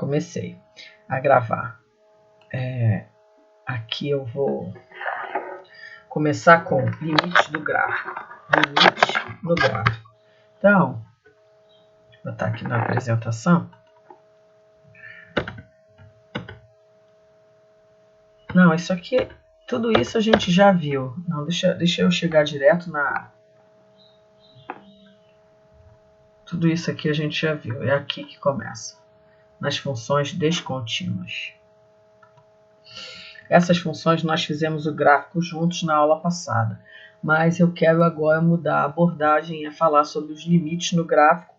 comecei a gravar. Aqui eu vou começar com limites do gráfico. Limite do gráfico. Então, vou botar aqui na apresentação. Não, isso aqui, tudo isso a gente já viu. Não, deixa eu chegar direto na... Tudo isso aqui a gente já viu. É aqui que começa. Nas funções descontínuas. Essas funções nós fizemos o gráfico juntos na aula passada. Mas eu quero agora mudar a abordagem e falar sobre os limites no gráfico.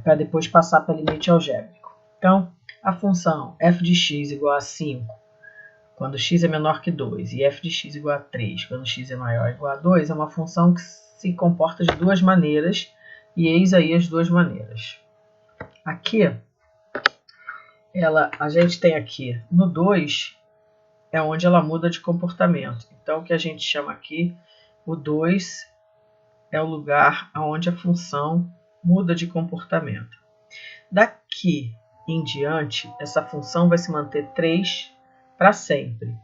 Para depois passar para limite algébrico. Então, a função f de x igual a 5, quando x é menor que 2, e f de x igual a 3, quando x é maior ou igual a 2, é uma função que se comporta de duas maneiras, e eis aí as duas maneiras. Aqui, a gente tem aqui, no 2, é onde ela muda de comportamento. Então, o que a gente chama aqui, o 2 é o lugar onde a função muda de comportamento. Daqui em diante, essa função vai se manter 3 para sempre.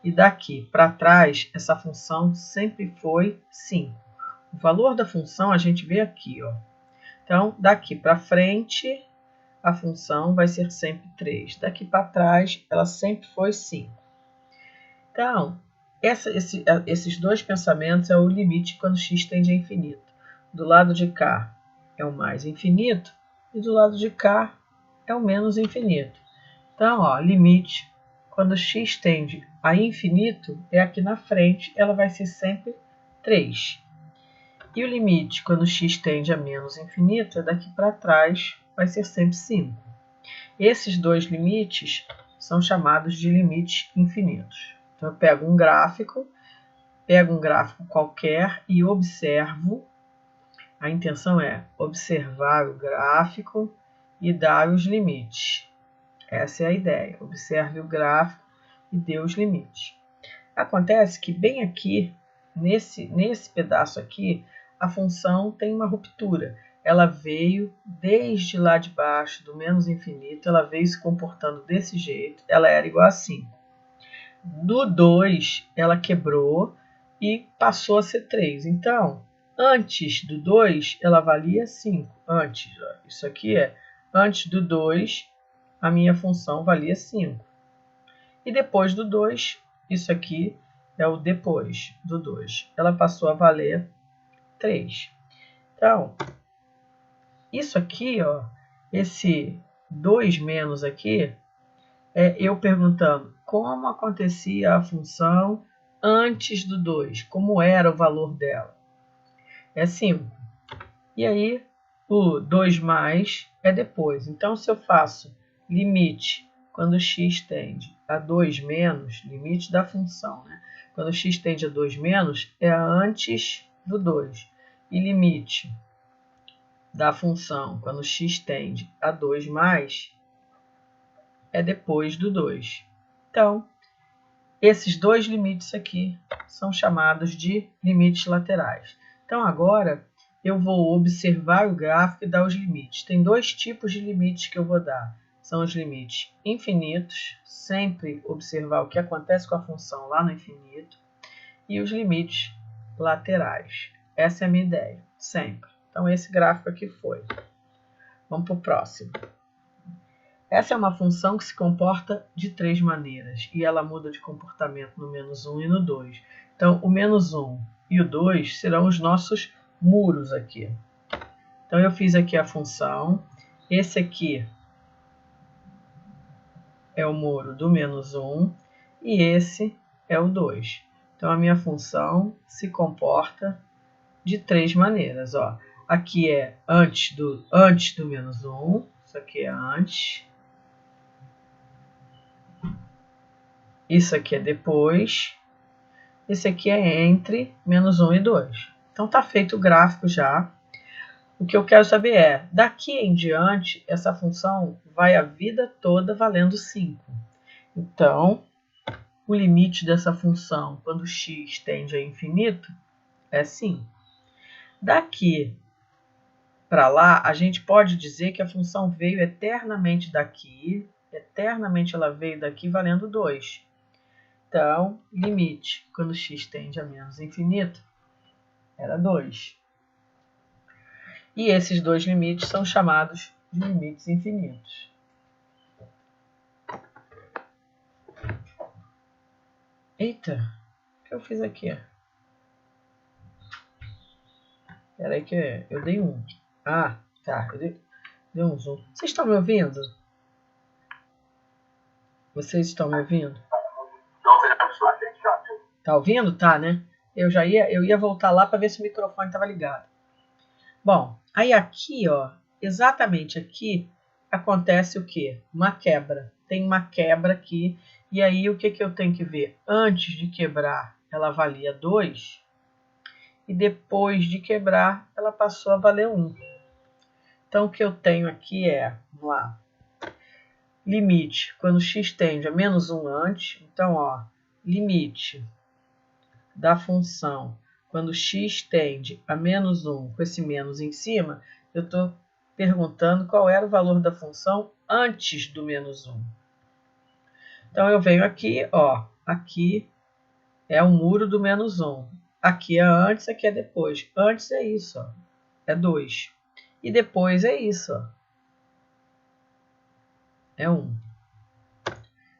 E daqui para trás, essa função sempre foi 5. O valor da função a gente vê aqui, ó. Então, daqui para frente, a função vai ser sempre 3. Daqui para trás, ela sempre foi 5. Então, esses dois pensamentos é o limite quando x tende a infinito. Do lado de cá é o mais infinito e do lado de cá é o menos infinito. Então, ó, limite quando x tende a infinito é aqui na frente, ela vai ser sempre 3. E o limite quando x tende a menos infinito é daqui para trás, vai ser sempre 5. Esses dois limites são chamados de limites infinitos. Então, eu pego um gráfico qualquer e observo. A intenção é observar o gráfico e dar os limites. Essa é a ideia. Observe o gráfico e dê os limites. Acontece que bem aqui, nesse pedaço aqui, a função tem uma ruptura. Ela veio desde lá de baixo, do menos infinito, ela veio se comportando desse jeito, ela era igual a 5. Do 2, ela quebrou e passou a ser 3. Então, antes do 2, ela valia 5. Antes, ó, isso aqui é antes do 2, a minha função valia 5. E depois do 2, isso aqui é o depois do 2. Ela passou a valer 3. Então, isso aqui, ó, esse 2 menos aqui, é eu perguntando como acontecia a função antes do 2, como era o valor dela. É 5. E aí, o 2 mais é depois. Então, se eu faço limite quando x tende a 2 menos, limite da função, né? Quando x tende a 2 menos, é antes do 2. E limite da função quando x tende a 2 mais, é depois do 2. Então, esses dois limites aqui são chamados de limites laterais. Então, agora, eu vou observar o gráfico e dar os limites. Tem dois tipos de limites que eu vou dar. São os limites infinitos, sempre observar o que acontece com a função lá no infinito, e os limites laterais. Essa é a minha ideia, sempre. Então, esse gráfico aqui foi. Vamos para o próximo. Essa é uma função que se comporta de 3 maneiras, e ela muda de comportamento no menos 1 e no 2. Então, o menos 1 e o 2 serão os nossos muros aqui. Então, eu fiz aqui a função. Esse aqui é o muro do menos 1 e esse é o 2. Então, a minha função se comporta de 3 maneiras. Ó. Aqui é antes do menos 1, isso aqui é antes. Isso aqui é depois. Esse aqui é entre menos 1 e 2. Então, está feito o gráfico já. O que eu quero saber é, daqui em diante, essa função vai a vida toda valendo 5. Então, o limite dessa função, quando x tende a infinito, é 5. Daqui para lá, a gente pode dizer que a função veio eternamente daqui, eternamente ela veio daqui valendo 2. Então, limite, quando x tende a menos infinito, era 2. E esses dois limites são chamados de limites infinitos. Eita, o que eu fiz aqui? Espera aí que eu dei um. Ah, tá, eu dei um zoom. Vocês estão me ouvindo? Vocês estão me ouvindo? Tá ouvindo? Tá, né? Eu ia voltar lá para ver se o microfone estava ligado. Bom, aí aqui, ó, exatamente aqui acontece o quê? Uma quebra. Tem uma quebra aqui. E aí o que eu tenho que ver? Antes de quebrar, ela valia 2. E depois de quebrar, ela passou a valer 1. Então o que eu tenho aqui é, vamos lá, limite, quando x tende a menos 1 antes, então, ó, limite da função, quando x tende a menos 1, com esse menos em cima, eu estou perguntando qual era o valor da função antes do menos 1. Então, eu venho aqui, ó, aqui é o muro do menos 1. Aqui é antes, aqui é depois. Antes é isso, ó, é 2. E depois é isso, ó, é 1.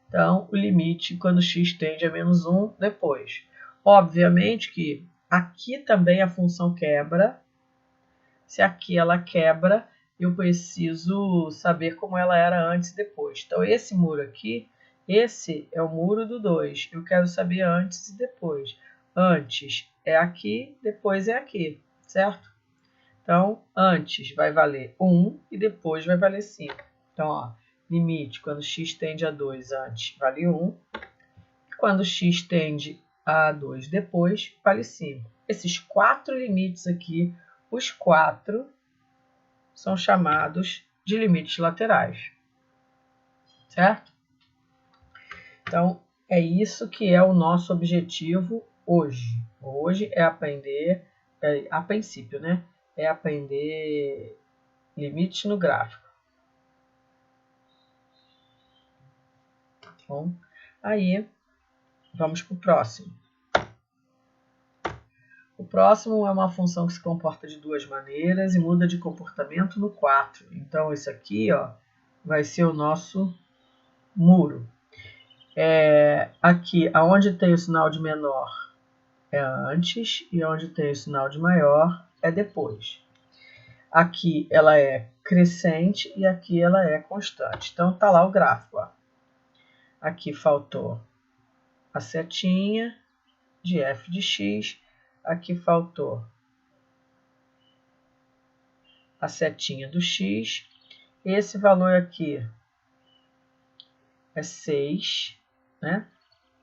Então, o limite quando x tende a menos 1, depois. Obviamente que aqui também a função quebra. Se aqui ela quebra, eu preciso saber como ela era antes e depois. Então, esse muro aqui, esse é o muro do 2. Eu quero saber antes e depois. Antes é aqui, depois é aqui, certo? Então, antes vai valer 1 e depois vai valer 5. Então, ó, limite quando x tende a 2 antes vale 1. Quando x tende a 2 depois, vale 5. Esses 4 limites aqui, os 4 são chamados de limites laterais. Certo? Então, é isso que é o nosso objetivo hoje. Hoje é aprender, a princípio, né? É aprender limites no gráfico. Bom, aí vamos para o próximo. O próximo é uma função que se comporta de duas maneiras e muda de comportamento no 4. Então, esse aqui, ó, vai ser o nosso muro. Aqui, aonde tem o sinal de menor é antes e onde tem o sinal de maior é depois. Aqui ela é crescente e aqui ela é constante. Então, tá lá o gráfico, ó. Aqui faltou a setinha de f de x. Aqui faltou a setinha do x. Esse valor aqui é 6, né?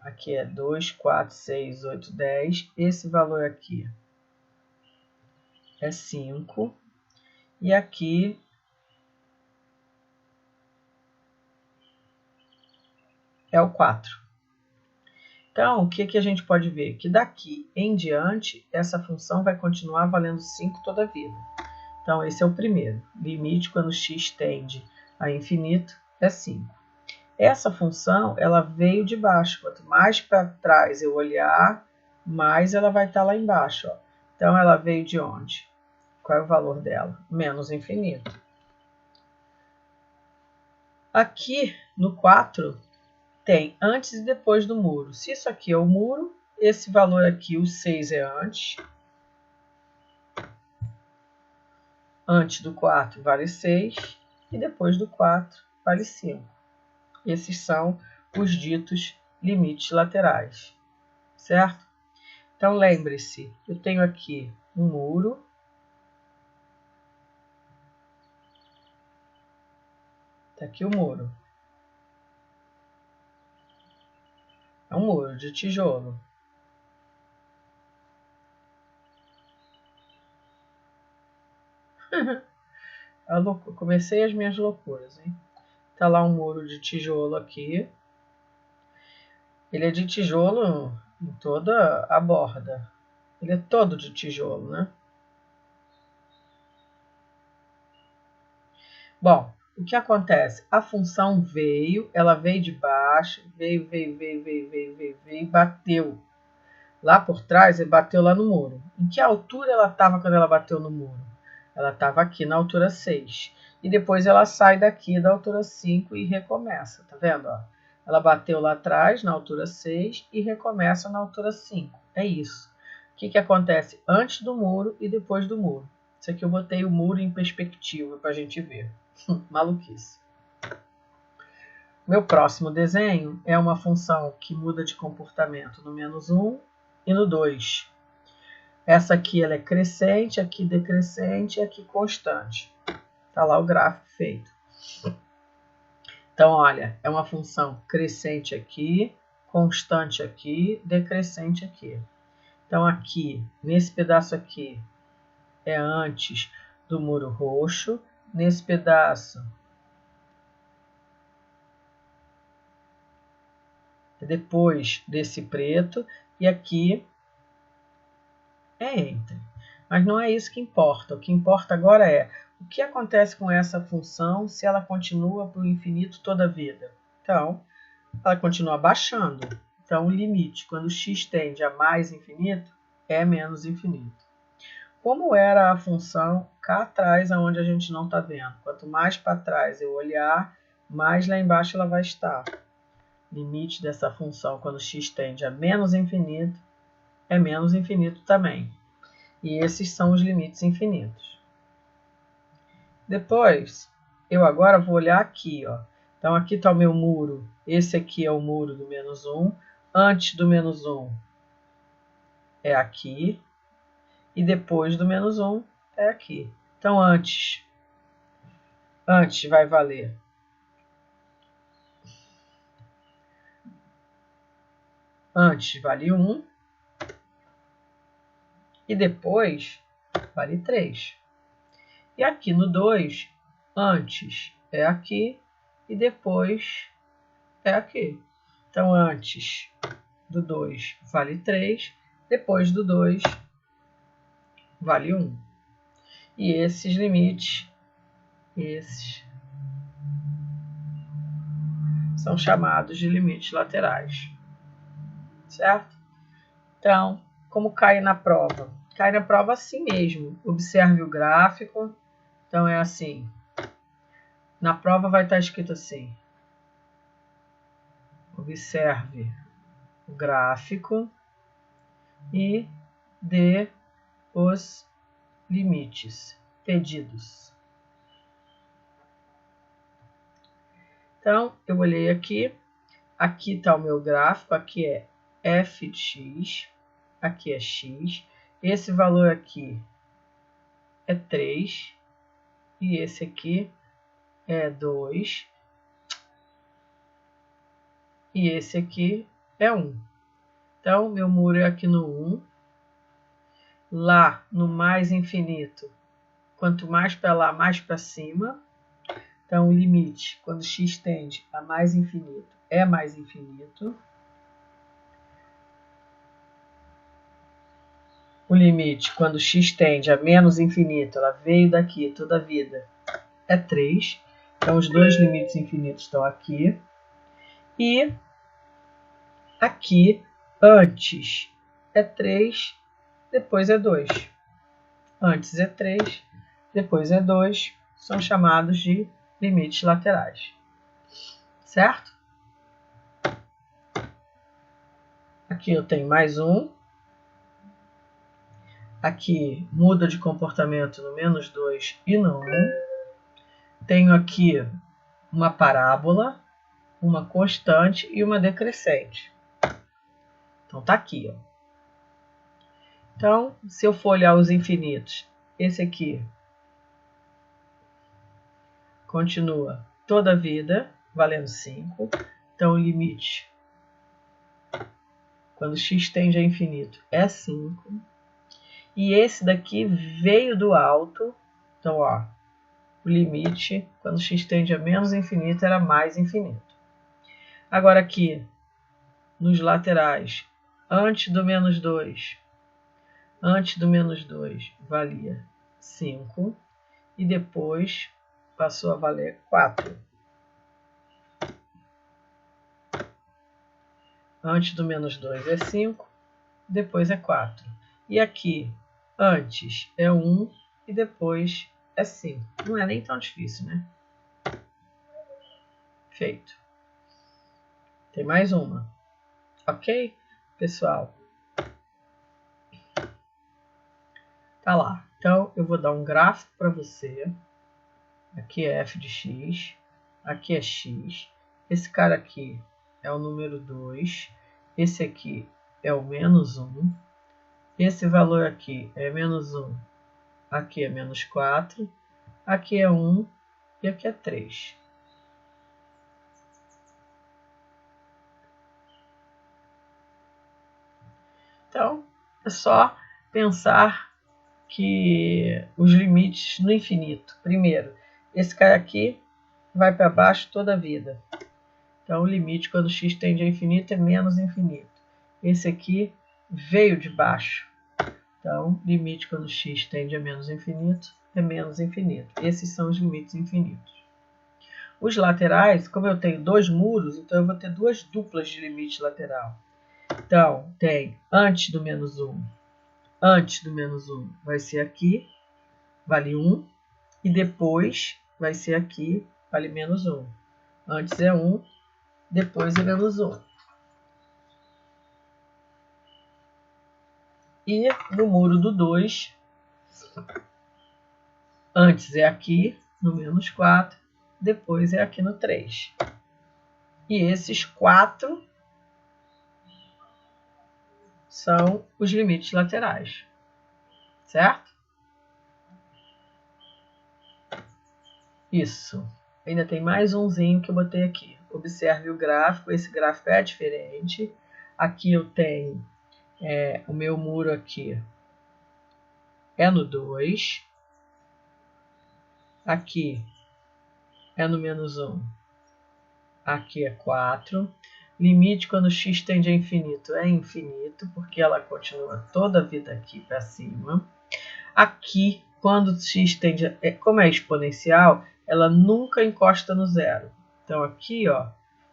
Aqui é 2, 4, 6, 8, 10. Esse valor aqui é 5. E aqui é o 4. Então, o que a gente pode ver? Que daqui em diante, essa função vai continuar valendo 5 toda a vida. Então, esse é o primeiro. Limite quando x tende a infinito é 5. Essa função, ela veio de baixo. Quanto mais para trás eu olhar, mais ela vai estar lá embaixo. Ó. Então, ela veio de onde? Qual é o valor dela? Menos infinito. Aqui, no 4, tem antes e depois do muro. Se isso aqui é o muro, esse valor aqui, o 6, é antes. Antes do 4 vale 6 e depois do 4 vale 5. Esses são os ditos limites laterais, certo? Então, lembre-se, eu tenho aqui um muro. Está aqui o muro. É um muro de tijolo. Comecei as minhas loucuras, hein? Tá lá um muro de tijolo aqui. Ele é de tijolo em toda a borda. Ele é todo de tijolo, né? Bom, o que acontece? A função veio, ela veio de baixo, veio, bateu. Lá por trás, ele bateu lá no muro. Em que altura ela estava quando ela bateu no muro? Ela estava aqui na altura 6. E depois ela sai daqui da altura 5 e recomeça. Tá vendo? Ó? Ela bateu lá atrás, na altura 6, e recomeça na altura 5. É isso. O que acontece antes do muro e depois do muro? Isso aqui eu botei o muro em perspectiva para a gente ver. Maluquice. Meu próximo desenho é uma função que muda de comportamento no -1 e no 2. Essa aqui ela é crescente, aqui decrescente e aqui constante. Está lá o gráfico feito. Então, olha, é uma função crescente aqui, constante aqui, decrescente aqui. Então, aqui, nesse pedaço aqui, é antes do muro roxo. Nesse pedaço, é depois desse preto. E aqui é entre. Mas não é isso que importa. O que importa agora é o que acontece com essa função se ela continua para o infinito toda a vida. Então, ela continua baixando. Então, o limite, quando x tende a mais infinito, é menos infinito. Como era a função cá atrás, onde a gente não está vendo? Quanto mais para trás eu olhar, mais lá embaixo ela vai estar. Limite dessa função, quando x tende a menos infinito, é menos infinito também. E esses são os limites infinitos. Depois, eu agora vou olhar aqui. Ó. Então, aqui está o meu muro. Esse aqui é o muro do -1. Antes do -1 é aqui. E depois do -1 é aqui. Então, antes vai valer antes vale 1. E depois vale 3. E aqui no 2, antes é aqui e depois é aqui. Então, antes do 2 vale 3, depois do 2 vale 1. E esses limites, são chamados de limites laterais. Certo? Então, como cai na prova? Cai na prova assim mesmo. Observe o gráfico. Então, é assim. Na prova vai estar escrito assim. Observe o gráfico e dê os limites pedidos. Então, eu olhei aqui. Aqui está o meu gráfico. Aqui é f de x. Aqui é x. Esse valor aqui é 3. E esse aqui é 2. E esse aqui é 1. Então, meu muro é aqui no 1. Lá no mais infinito, quanto mais para lá, mais para cima. Então, o limite, quando x tende a mais infinito, é mais infinito. O limite, quando x tende a menos infinito, ela veio daqui toda a vida, é 3. Então, os dois limites infinitos estão aqui. E aqui, antes é 3, depois é 2. Antes é 3, depois é 2. São chamados de limites laterais. Certo? Aqui eu tenho mais um. Aqui muda de comportamento no -2 e no 1. Tenho aqui uma parábola, uma constante e uma decrescente. Então, tá aqui. Ó. Então, se eu for olhar os infinitos, esse aqui continua toda a vida, valendo 5. Então, o limite, quando x tende a infinito, é 5. E esse daqui veio do alto. Então, ó, o limite, quando x tende a menos infinito, era mais infinito. Agora aqui, nos laterais, antes do -2, valia 5. E depois, passou a valer 4. Antes do menos 2 é 5, depois é 4. E aqui, antes é 1 e depois é 5. Não é nem tão difícil, né? Feito. Tem mais uma. Ok, pessoal? Tá lá. Então, eu vou dar um gráfico para você. Aqui é f de x. Aqui é x. Esse cara aqui é o número 2. Esse aqui é o menos 1. Esse valor aqui é menos 1. Aqui é menos 4. Aqui é 1 e aqui é 3. Então, é só pensar que os limites no infinito. Primeiro, esse cara aqui vai para baixo toda a vida. Então, o limite quando x tende a infinito é menos infinito. Esse aqui veio de baixo. Então, limite quando x tende a menos infinito é menos infinito. Esses são os limites infinitos. Os laterais, como eu tenho dois muros, então eu vou ter duas duplas de limite lateral. Então, tem antes do menos 1. Antes do menos 1 vai ser aqui, vale 1. E depois vai ser aqui, vale menos 1. Antes é 1, depois é menos 1. E no muro do 2, antes é aqui, no menos 4, depois é aqui no 3. E esses 4 são os limites laterais, certo? Isso. Ainda tem mais umzinho que eu botei aqui. Observe o gráfico, esse gráfico é diferente. Aqui eu tenho o meu muro aqui é no 2. Aqui é no menos 1. Aqui é 4. Limite quando x tende a infinito é infinito, porque ela continua toda a vida aqui para cima. Aqui, quando x tende a... Como é exponencial, ela nunca encosta no zero. Então aqui, ó,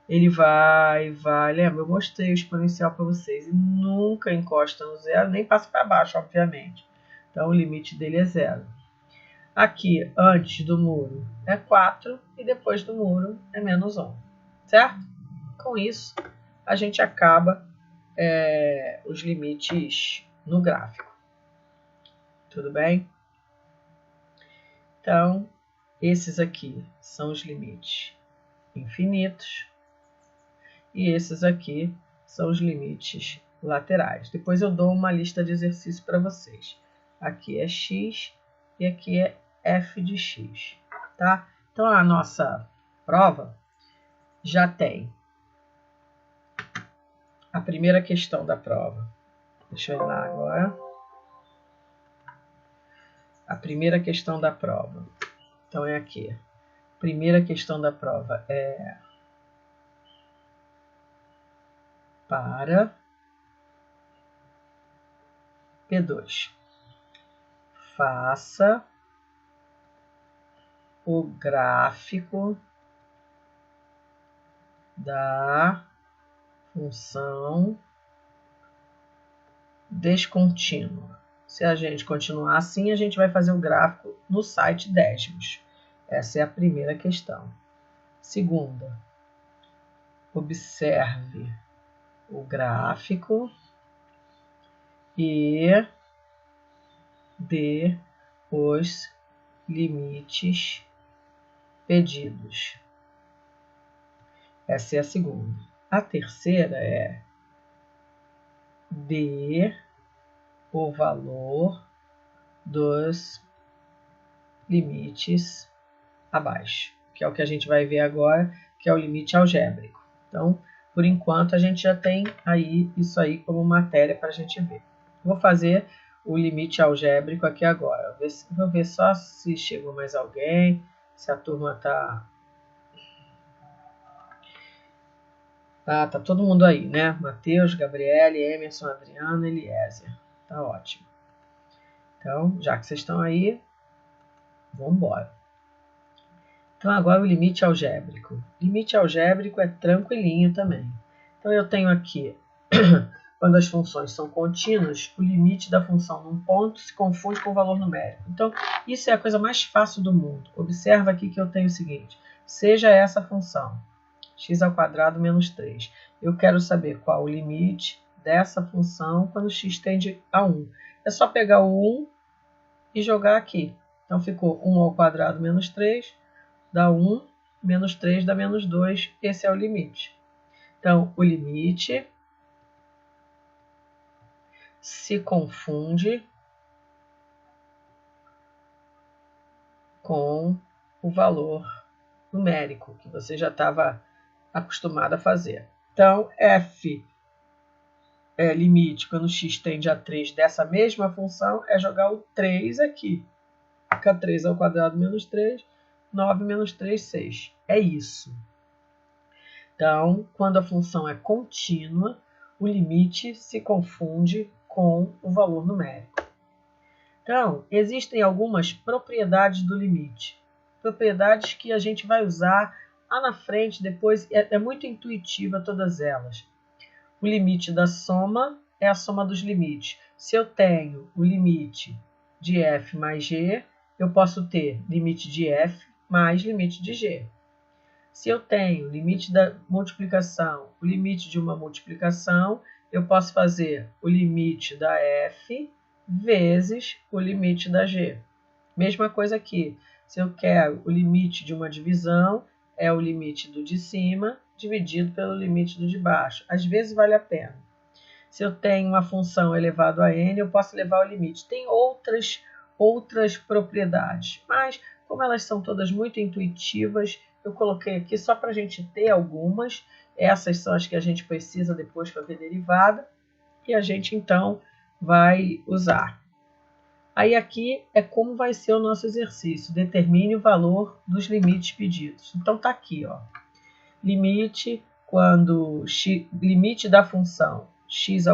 ele vai... Lembra? Eu mostrei o exponencial para vocês. E nunca encosta no zero, nem passa para baixo, obviamente. Então o limite dele é zero. Aqui, antes do muro, é 4 e depois do muro é menos 1. Certo? Com isso, a gente acaba os limites no gráfico. Tudo bem? Então, esses aqui são os limites infinitos e esses aqui são os limites laterais. Depois eu dou uma lista de exercícios para vocês. Aqui é x e aqui é f de x. Tá? Então, a nossa prova já tem a primeira questão da prova. Deixa eu ir lá agora. A primeira questão da prova. Então, é aqui. A primeira questão da prova é para P2. Faça o gráfico da função descontínua. Se a gente continuar assim, a gente vai fazer o gráfico no site décimos. Essa é a primeira questão. Segunda, observe o gráfico e dê os limites pedidos. Essa é a segunda. A terceira é dê o valor dos limites abaixo, que é o que a gente vai ver agora, que é o limite algébrico. Então, por enquanto, a gente já tem aí isso aí como matéria para a gente ver. Vou fazer o limite algébrico aqui agora. Vou ver só se chegou mais alguém, se a turma está... Tá todo mundo aí, né? Matheus, Gabriele, Emerson, Adriana, Eliezer. Tá ótimo. Então, já que vocês estão aí, vamos embora. Então, agora o limite algébrico. Limite algébrico é tranquilinho também. Então, eu tenho aqui, quando as funções são contínuas, o limite da função num ponto se confunde com o valor numérico. Então, isso é a coisa mais fácil do mundo. Observa aqui que eu tenho o seguinte, seja essa função, x² menos 3. Eu quero saber qual o limite dessa função quando x tende a 1. É só pegar o 1 e jogar aqui. Então, ficou 1² menos 3, dá 1, menos 3 dá menos 2. Esse é o limite. Então, o limite se confunde com o valor numérico, que você já estava acostumado a fazer. Então, f é limite quando x tende a 3 dessa mesma função, é jogar o 3 aqui. Fica 3² menos 3, 9 menos 3, 6. É isso. Então, quando a função é contínua, o limite se confunde com o valor numérico. Então, existem algumas propriedades do limite. Propriedades que a gente vai usar lá na frente, depois, é muito intuitiva todas elas. O limite da soma é a soma dos limites. Se eu tenho o limite de f mais g, eu posso ter limite de f mais limite de g. Se eu tenho o limite da multiplicação, o limite de uma multiplicação, eu posso fazer o limite da f vezes o limite da g. Mesma coisa aqui. Se eu quero o limite de uma divisão, é o limite do de cima dividido pelo limite do de baixo. Às vezes vale a pena. Se eu tenho uma função elevado a n, eu posso levar o limite. Tem outras propriedades, mas como elas são todas muito intuitivas, eu coloquei aqui só para a gente ter algumas. Essas são as que a gente precisa depois para ver derivada, e a gente então vai usar. Aí aqui é como vai ser o nosso exercício. Determine o valor dos limites pedidos. Então tá aqui, ó. Limite limite da função x²,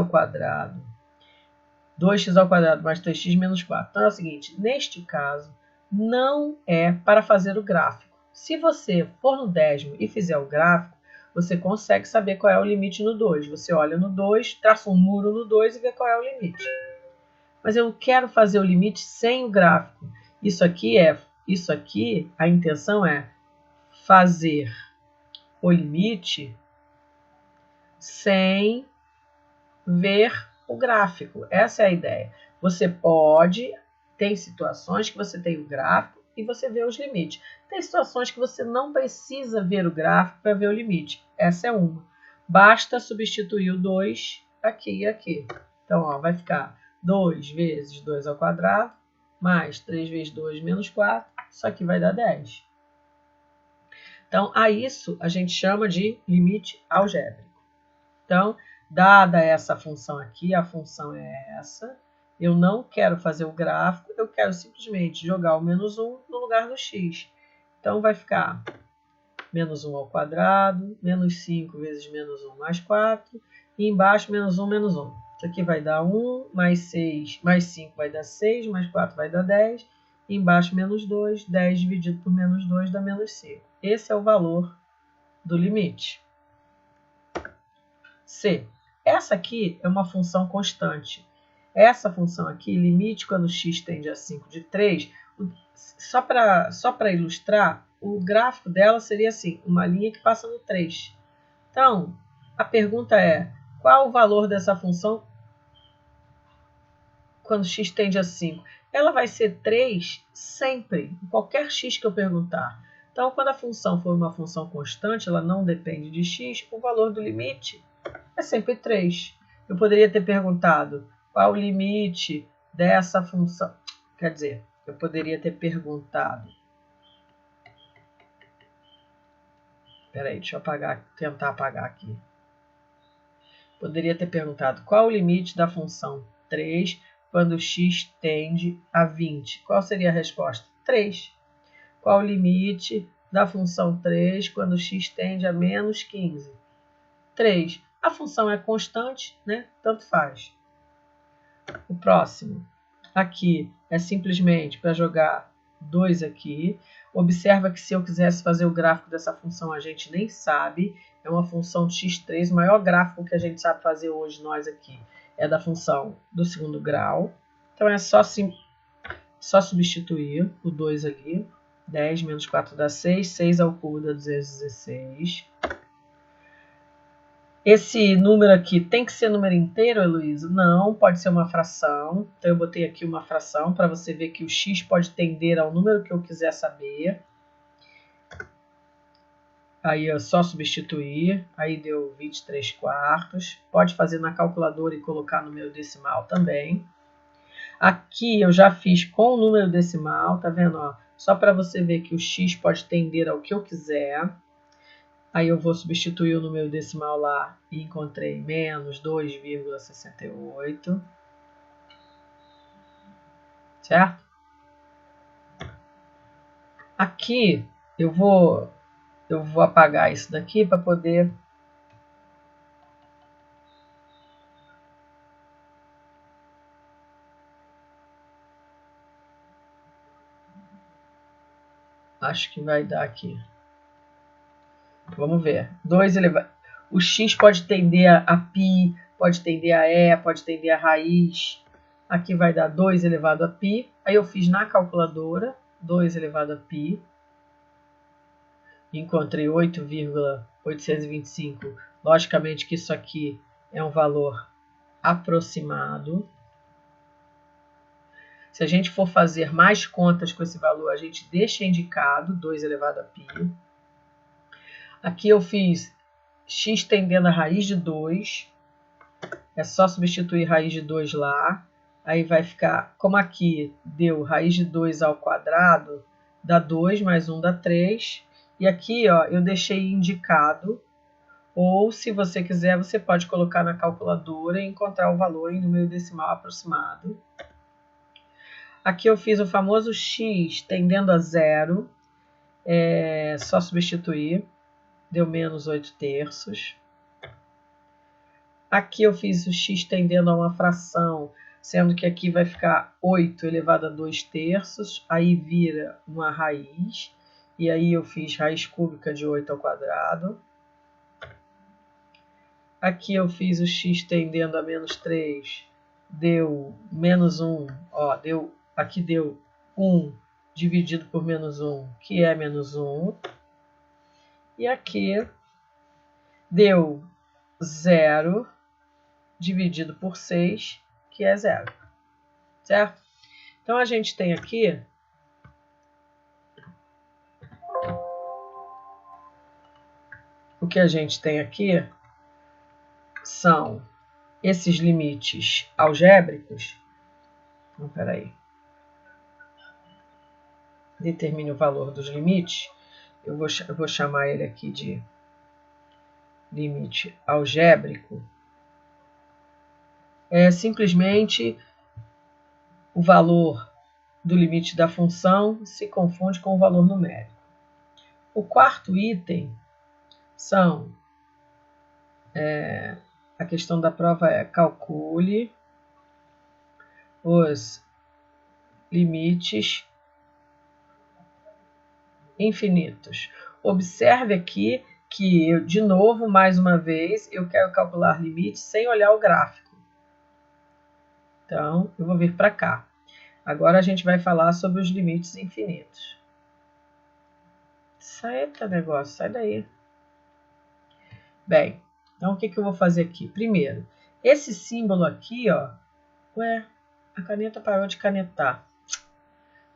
2x² mais 3x menos 4. Então é o seguinte, neste caso, não é para fazer o gráfico. Se você for no décimo e fizer o gráfico, você consegue saber qual é o limite no 2. Você olha no 2, traça um muro no 2 e vê qual é o limite. Mas eu quero fazer o limite sem o gráfico. Isso aqui, a intenção é fazer o limite sem ver o gráfico. Essa é a ideia. Você tem situações que você tem o gráfico e você vê os limites. Tem situações que você não precisa ver o gráfico para ver o limite. Essa é uma. Basta substituir o 2 aqui e aqui. Então, ó, vai ficar 2 vezes 2² mais 3 vezes 2 menos 4. Isso aqui vai dar 10. Então, a isso a gente chama de limite algébrico. Então, dada essa função aqui, a função é essa, eu não quero fazer o gráfico, eu quero simplesmente jogar o menos 1 no lugar do x. Então, vai ficar menos 1², menos 5 vezes menos 1 mais 4, e embaixo menos 1 menos 1. Isso aqui vai dar 1, mais 6, mais 5 vai dar 6, mais 4 vai dar 10, e embaixo menos 2, 10 dividido por menos 2 dá menos 5. Esse é o valor do limite. C. Essa aqui é uma função constante. Essa função aqui, limite quando x tende a 5 de 3, só para ilustrar, o gráfico dela seria assim, uma linha que passa no 3. Então, a pergunta é, qual o valor dessa função quando x tende a 5? Ela vai ser 3 sempre, em qualquer x que eu perguntar. Então, quando a função for uma função constante, ela não depende de x, o valor do limite é sempre 3. Eu poderia ter perguntado qual o limite dessa função. Quer dizer, eu poderia ter perguntado. Espera aí, deixa eu tentar apagar aqui. Poderia ter perguntado qual o limite da função 3 quando x tende a 20. Qual seria a resposta? 3. Qual o limite da função 3 quando x tende a menos 15? 3. A função é constante, né? Tanto faz. O próximo. Aqui é simplesmente para jogar 2 aqui. Observa que se eu quisesse fazer o gráfico dessa função, a gente nem sabe. É uma função de x3. O maior gráfico que a gente sabe fazer hoje, nós aqui, é da função do segundo grau. Então, é só substituir o 2 ali. 10 menos 4 dá 6. 6 ao cubo dá 216. Esse número aqui tem que ser número inteiro, Heloísa? Não, pode ser uma fração. Então, eu botei aqui uma fração para você ver que o x pode tender ao número que eu quiser saber. Aí é só substituir. Aí deu 23 quartos. Pode fazer na calculadora e colocar no número decimal também. Aqui eu já fiz com o número decimal, tá vendo? Ó? Só para você ver que o x pode tender ao que eu quiser. Aí eu vou substituir o número decimal lá e encontrei menos 2,68. Certo? Aqui eu vou apagar isso daqui para poder... Acho que vai dar aqui. Vamos ver. 2 elevado... O x pode tender a π, pode tender a e, pode tender a raiz. Aqui vai dar 2 elevado a π. Aí eu fiz na calculadora 2 elevado a π. Encontrei 8,825. Logicamente que isso aqui é um valor aproximado. Se a gente for fazer mais contas com esse valor, a gente deixa indicado 2 elevado a π. Aqui eu fiz x tendendo a raiz de 2. É só substituir raiz de 2 lá. Aí vai ficar, como aqui deu raiz de 2 ao quadrado, dá 2, mais 1 dá 3. E aqui ó, eu deixei indicado. Ou se você quiser, você pode colocar na calculadora e encontrar o valor em número decimal aproximado. Aqui eu fiz o famoso x tendendo a 0. É só substituir. Deu menos 8 terços. Aqui eu fiz o x tendendo a uma fração, sendo que aqui vai ficar 8 elevado a 2 terços. Aí vira uma raiz. E aí eu fiz raiz cúbica de 8 ao quadrado. Aqui eu fiz o x tendendo a menos 3. Deu menos 1. Ó, aqui deu 1 dividido por menos 1, que é menos 1. E aqui deu 0 dividido por 6, que é 0. Certo? Então, a gente tem aqui o que a gente tem aqui são esses limites algébricos. Então, peraí. Determine o valor dos limites. Eu vou chamar ele aqui de limite algébrico. É simplesmente o valor do limite da função se confunde com o valor numérico. O quarto item são... a questão da prova é calcule os limites infinitos. Observe aqui que eu, de novo, mais uma vez, eu quero calcular limites sem olhar o gráfico. Então, eu vou vir para cá. Agora a gente vai falar sobre os limites infinitos. Sai do negócio, sai daí. Bem, então o que eu vou fazer aqui? Primeiro, esse símbolo aqui, ó. Ué, a caneta parou de canetar.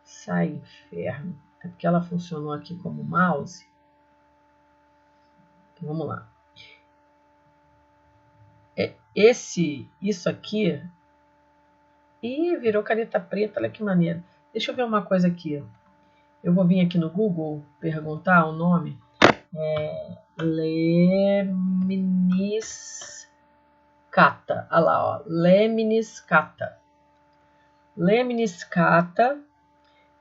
Sai, inferno. É porque ela funcionou aqui como mouse. Então, vamos lá. Isso aqui... Ih, virou caneta preta, olha que maneiro. Deixa eu ver uma coisa aqui. Eu vou vir aqui no Google perguntar o nome. Lemniscata. Olha lá, ó. Lemniscata. Lemniscata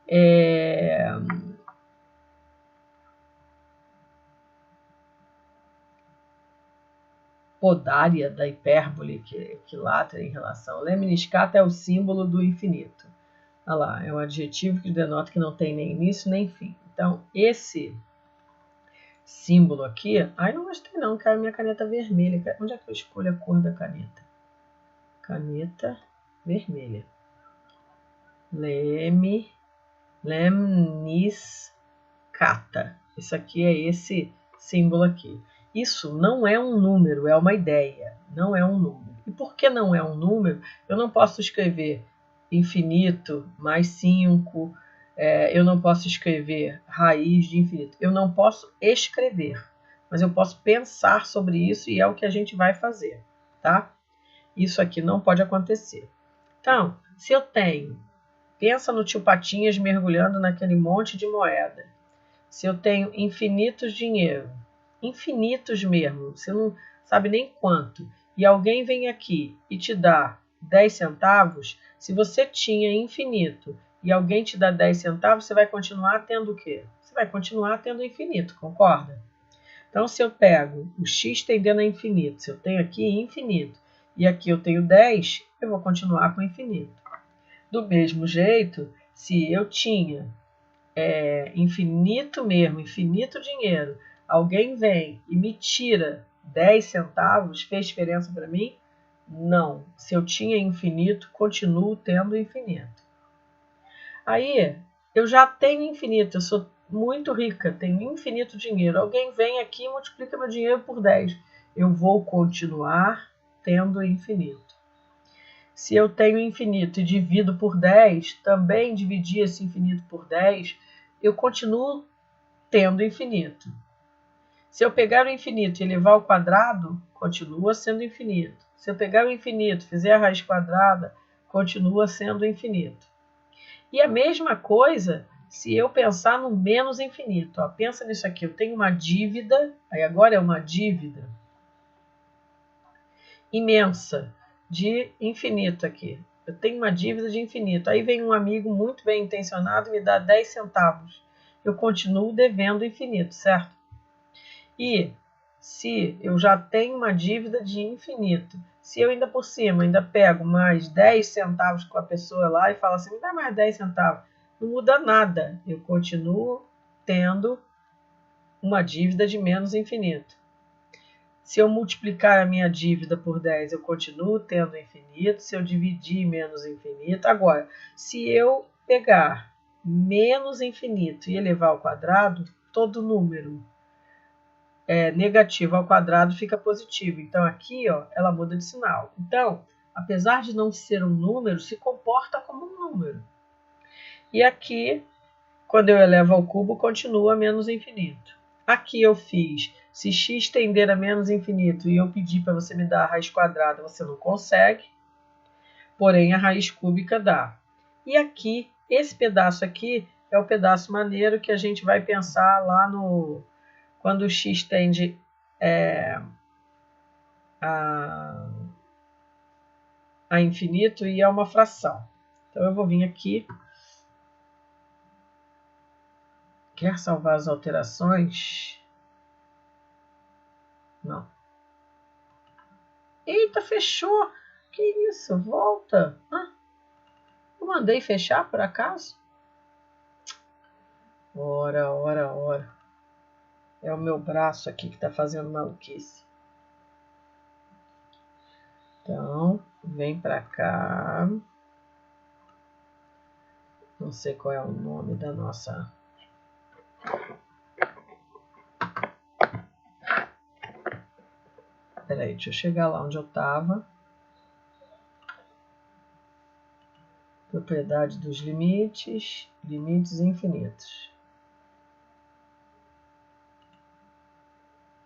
é... podária da hipérbole que equilátera em relação. Lemniscata é o símbolo do infinito. Olha lá, é um adjetivo que denota que não tem nem início nem fim. Então, esse símbolo aqui... Ai, não gostei não, quero minha caneta vermelha. Onde é que eu escolho a cor da caneta? Caneta vermelha. Lemniscata. Isso aqui é esse símbolo aqui. Isso não é um número, é uma ideia. Não é um número. E por que não é um número? Eu não posso escrever infinito mais 5. Eu não posso escrever raiz de infinito. Eu não posso escrever, mas eu posso pensar sobre isso e é o que a gente vai fazer, tá? Isso aqui não pode acontecer. Então, se eu tenho... Pensa no tio Patinhas mergulhando naquele monte de moeda. Se eu tenho infinitos dinheiro, infinitos mesmo, você não sabe nem quanto, e alguém vem aqui e te dá 10 centavos, se você tinha infinito e alguém te dá 10 centavos, você vai continuar tendo o quê? Você vai continuar tendo infinito, concorda? Então, se eu pego o x tendendo a infinito, se eu tenho aqui infinito e aqui eu tenho 10, eu vou continuar com infinito. Do mesmo jeito, se eu tinha infinito mesmo, infinito dinheiro, alguém vem e me tira 10 centavos, fez diferença para mim? Não. Se eu tinha infinito, continuo tendo infinito. Aí, eu já tenho infinito, eu sou muito rica, tenho infinito dinheiro. Alguém vem aqui e multiplica meu dinheiro por 10. Eu vou continuar tendo infinito. Se eu tenho infinito e divido por 10, também dividir esse infinito por 10, eu continuo tendo infinito. Se eu pegar o infinito e elevar ao quadrado, continua sendo infinito. Se eu pegar o infinito e fizer a raiz quadrada, continua sendo infinito. E a mesma coisa se eu pensar no menos infinito. Ó, pensa nisso aqui, eu tenho uma dívida, aí agora é uma dívida imensa, de infinito aqui. Eu tenho uma dívida de infinito. Aí vem um amigo muito bem intencionado e me dá 10 centavos. Eu continuo devendo infinito, certo? E se eu já tenho uma dívida de infinito, se eu ainda por cima ainda pego mais 10 centavos com a pessoa lá e falo assim, me dá mais 10 centavos, não muda nada. Eu continuo tendo uma dívida de menos infinito. Se eu multiplicar a minha dívida por 10, eu continuo tendo infinito. Se eu dividir menos infinito. Agora, se eu pegar menos infinito e elevar ao quadrado, todo número negativo ao quadrado fica positivo. Então, aqui ó, ela muda de sinal. Então, apesar de não ser um número, se comporta como um número. E aqui, quando eu elevo ao cubo, continua menos infinito. Aqui eu fiz, se x tender a menos infinito e eu pedir para você me dar a raiz quadrada, você não consegue, porém a raiz cúbica dá. E aqui, esse pedaço aqui é o pedaço maneiro que a gente vai pensar lá no... Quando o x tende a infinito e é uma fração. Então eu vou vir aqui. Quer salvar as alterações? Não. Eita, fechou! Que isso? Volta! Ah, eu mandei fechar por acaso? Ora, ora, ora. É o meu braço aqui que está fazendo maluquice. Então, vem para cá. Não sei qual é o nome da nossa... Peraí, deixa eu chegar lá onde eu estava. Propriedade dos limites, limites infinitos.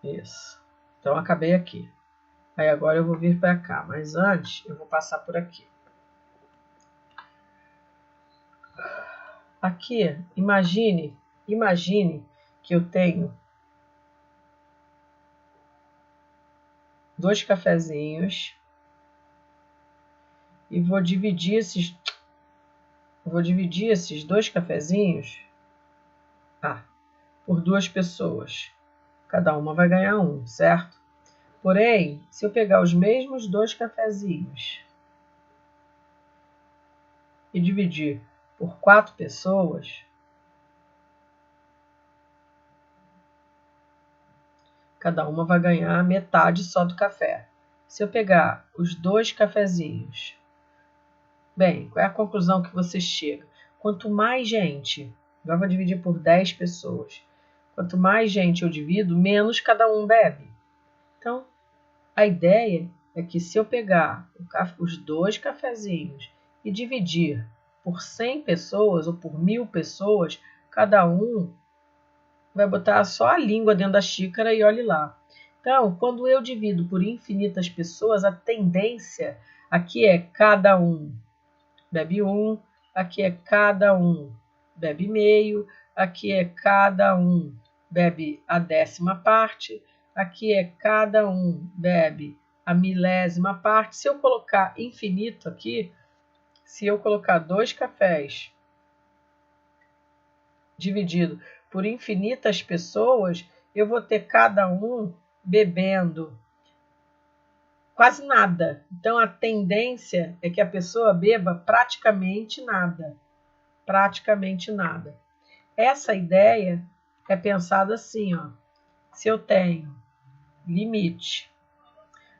Isso. Então, acabei aqui. Aí agora eu vou vir para cá, mas antes eu vou passar por aqui. Aqui, imagine que eu tenho 2 cafezinhos e vou dividir esses 2 cafezinhos por 2 pessoas. Cada uma vai ganhar 1, certo? Porém, se eu pegar os mesmos 2 cafezinhos e dividir por 4 pessoas, cada uma vai ganhar metade só do café. Se eu pegar os 2 cafezinhos, bem, qual é a conclusão que você chega? Quanto mais gente, agora vou dividir por 10 pessoas. Quanto mais gente eu divido, menos cada um bebe. Então, a ideia é que se eu pegar os 2 cafezinhos e dividir por 100 pessoas ou por 1000 pessoas, cada um vai botar só a língua dentro da xícara e olhe lá. Então, quando eu divido por infinitas pessoas, a tendência aqui é cada um bebe um, aqui é cada um bebe meio, aqui é cada um bebe a 10ª parte, aqui é cada um bebe a 1000ª parte. Se eu colocar infinito aqui, se eu colocar 2 cafés dividido por infinitas pessoas, eu vou ter cada um bebendo quase nada. Então, a tendência é que a pessoa beba praticamente nada. Praticamente nada. Essa ideia é pensada assim, ó. Se eu tenho limite,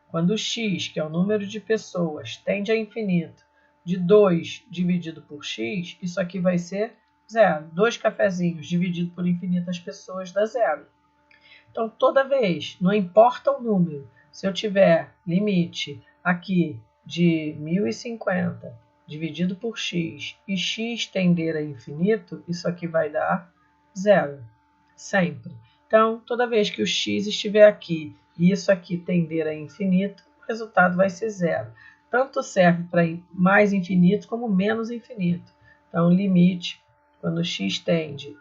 quando x, que é o número de pessoas, tende a infinito, de 2 dividido por x, isso aqui vai ser 0. 2 cafezinhos dividido por infinitas pessoas dá 0. Então, toda vez, não importa o número, se eu tiver limite aqui de 1050 dividido por x e x tender a infinito, isso aqui vai dar 0, sempre. Então, toda vez que o x estiver aqui e isso aqui tender a infinito, o resultado vai ser 0. Tanto serve para mais infinito como menos infinito. Então, limite, quando x tende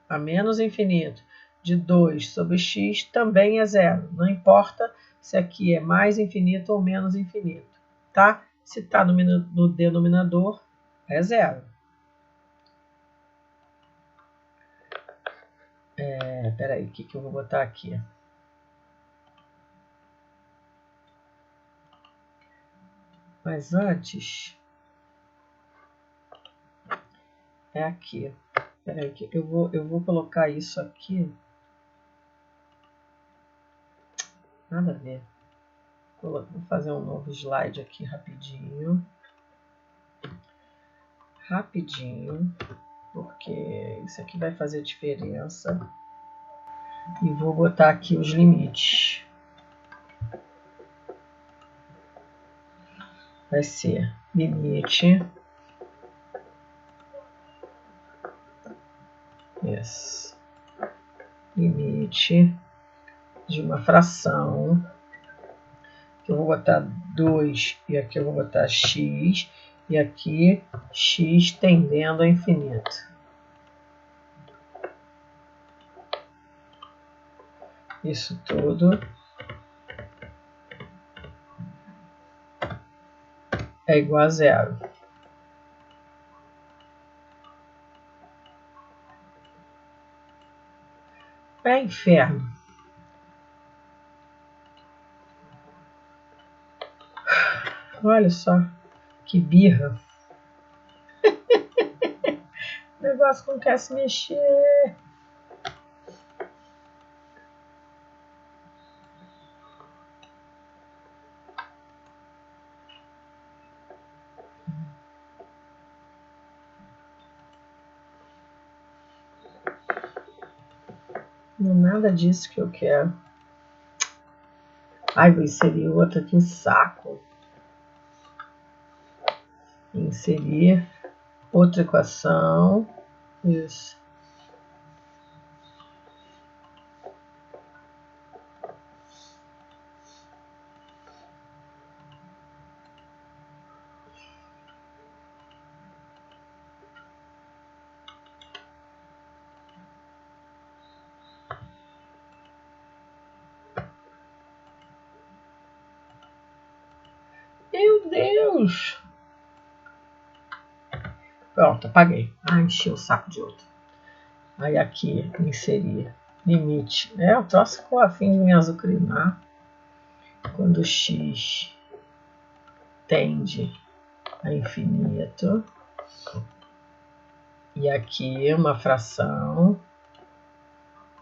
a menos infinito de 2 sobre x, também é 0. Não importa se aqui é mais infinito ou menos infinito. Tá? Se está no denominador, é 0. Espera aí, o que eu vou botar aqui? Mas antes, é aqui. Espera aí, eu vou colocar isso aqui. Nada a ver. Vou fazer um novo slide aqui rapidinho. Rapidinho, porque isso aqui vai fazer diferença. E vou botar aqui os limites. Vai ser limite. Yes. Limite de uma fração. Aqui eu vou botar 2 e aqui eu vou botar x. E aqui x tendendo a infinito. Isso tudo é igual a 0. É inferno. Olha só que birra. O negócio não quer se mexer. Não é nada disso que eu quero. Ai, vou inserir outra, que saco. Inserir outra equação. Isso. Meu Deus! Pronto, apaguei. Ah, enchi o saco de outro. Aí aqui, inserir limite. O troço ficou a fim de me azucrinar. Quando x tende a infinito. E aqui uma fração,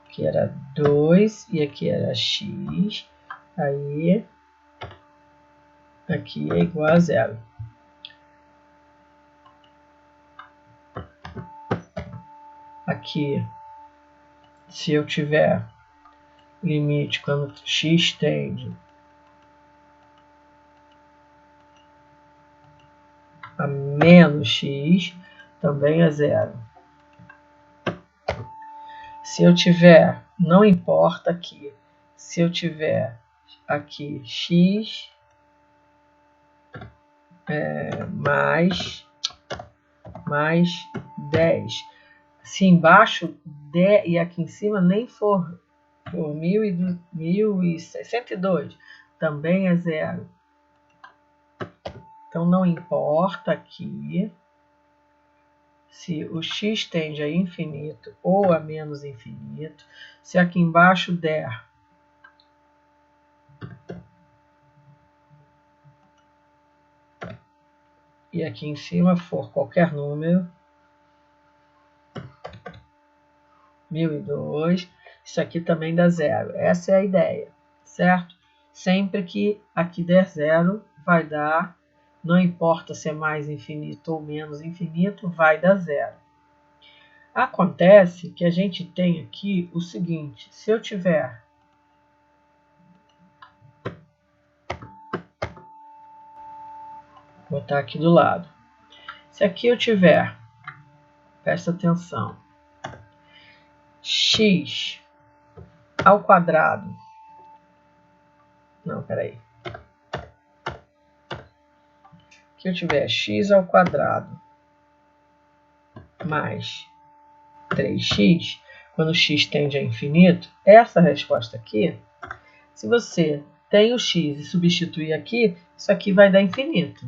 que era 2, e aqui era x. Aí, aqui é igual a 0. Aqui, se eu tiver limite quando x tende a menos x, também é 0. Se eu tiver, não importa aqui, se eu tiver aqui x mais 10, se embaixo e aqui em cima nem for 1062, também é 0. Então não importa aqui se o x tende a infinito ou a menos infinito, se aqui embaixo der e aqui em cima for qualquer número, 1002, isso aqui também dá 0. Essa é a ideia, certo? Sempre que aqui der 0, vai dar, não importa se é mais infinito ou menos infinito, vai dar 0. Acontece que a gente tem aqui o seguinte, se eu tiver vou botar aqui do lado. Se aqui eu tiver, presta atenção, x ao quadrado, não, peraí. Aqui eu tiver x ao quadrado mais 3x, quando x tende a infinito, essa resposta aqui, se você tem o x e substituir aqui, isso aqui vai dar infinito.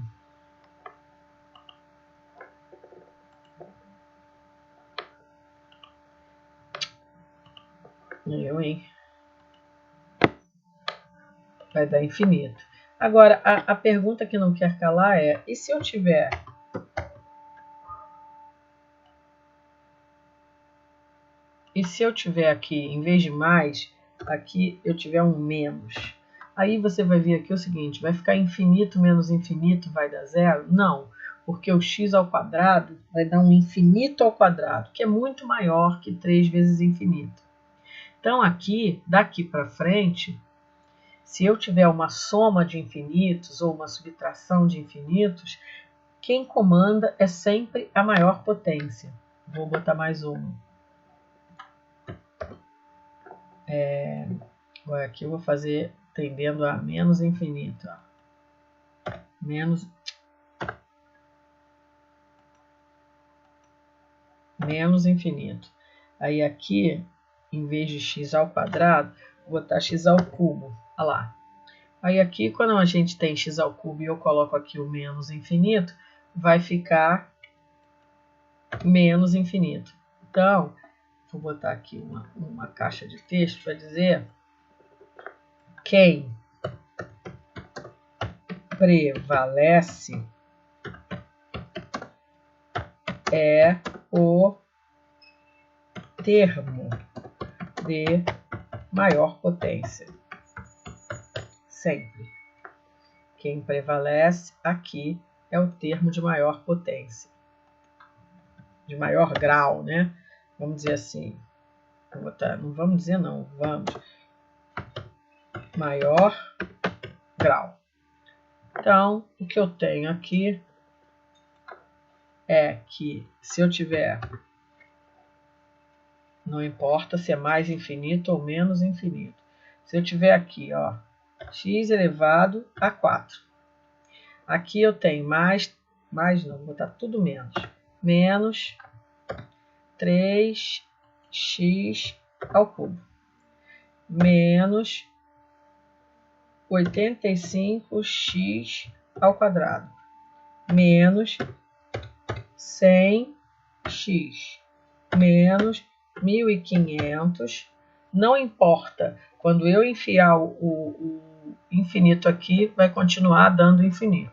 Vai dar infinito. Agora, a pergunta que não quer calar é, e se eu tiver aqui, em vez de mais, aqui eu tiver um menos? Aí você vai ver aqui o seguinte, vai ficar infinito menos infinito vai dar 0? Não, porque o x ao quadrado vai dar um infinito ao quadrado, que é muito maior que 3 vezes infinito. Então aqui, daqui para frente, se eu tiver uma soma de infinitos ou uma subtração de infinitos, quem comanda é sempre a maior potência. Vou botar mais uma. Agora aqui eu vou fazer tendendo a menos infinito. Ó. Menos infinito. Aí aqui, em vez de x ao quadrado, vou botar x ao cubo. Olha lá. Aí aqui, quando a gente tem x ao cubo e eu coloco aqui o menos infinito, vai ficar menos infinito. Então, vou botar aqui uma caixa de texto para dizer quem prevalece é o termo de maior potência. Sempre. Quem prevalece aqui é o termo de maior potência. De maior grau, né? Vamos dizer assim. Vou botar, não vamos dizer não, vamos. Maior grau. Então, o que eu tenho aqui é que se eu tiver, não importa se é mais infinito ou menos infinito. Se eu tiver aqui, ó, x elevado a 4. Aqui eu tenho mais não, vou botar tudo menos. Menos 3x ao cubo. Menos 85x ao quadrado. Menos 100x. Menos 1500. Não importa. Quando eu enfiar o infinito aqui, vai continuar dando infinito.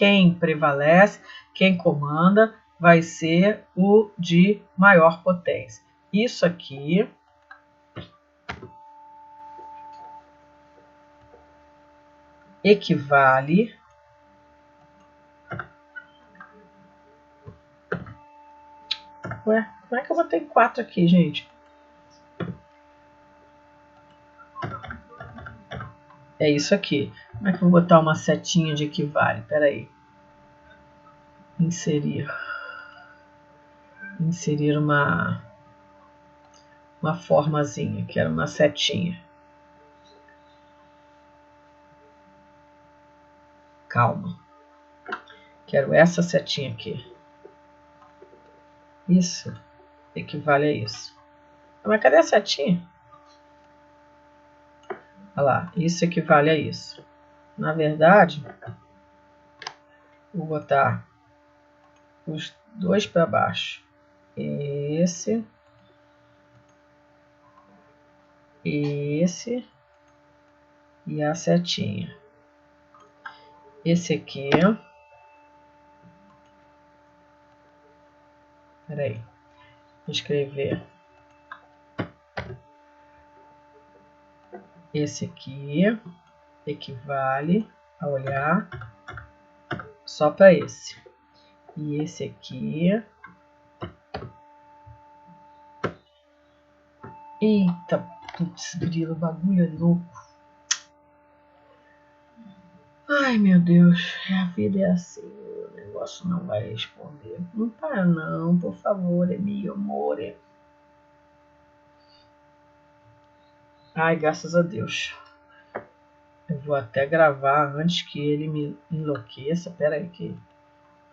quem prevalece, quem comanda, vai ser o de maior potência. Isso aqui equivale Ué, como é que eu botei 4 aqui, gente? É isso aqui. Como é que eu vou botar uma setinha de equivale? Peraí. Inserir uma formazinha, que era uma setinha. Calma. Quero essa setinha aqui. Isso equivale a isso. Mas cadê a setinha? Olha lá, isso equivale a isso. Na verdade, vou botar os dois para baixo. Esse e a setinha. Esse aqui. Peraí. Vou escrever. Esse aqui equivale a olhar só para esse. E esse aqui. Eita, putz, grilo, o bagulho é louco. Ai, meu Deus, a vida é assim, o negócio não vai responder. Não para não, por favor, meu amore. Ai, graças a Deus. Eu vou até gravar antes que ele me enlouqueça. Pera aí que...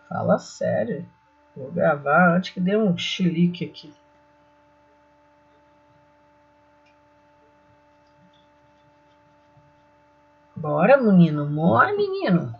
Fala sério. Vou gravar antes que dê um chilique aqui. Bora, menino. Bora, menino.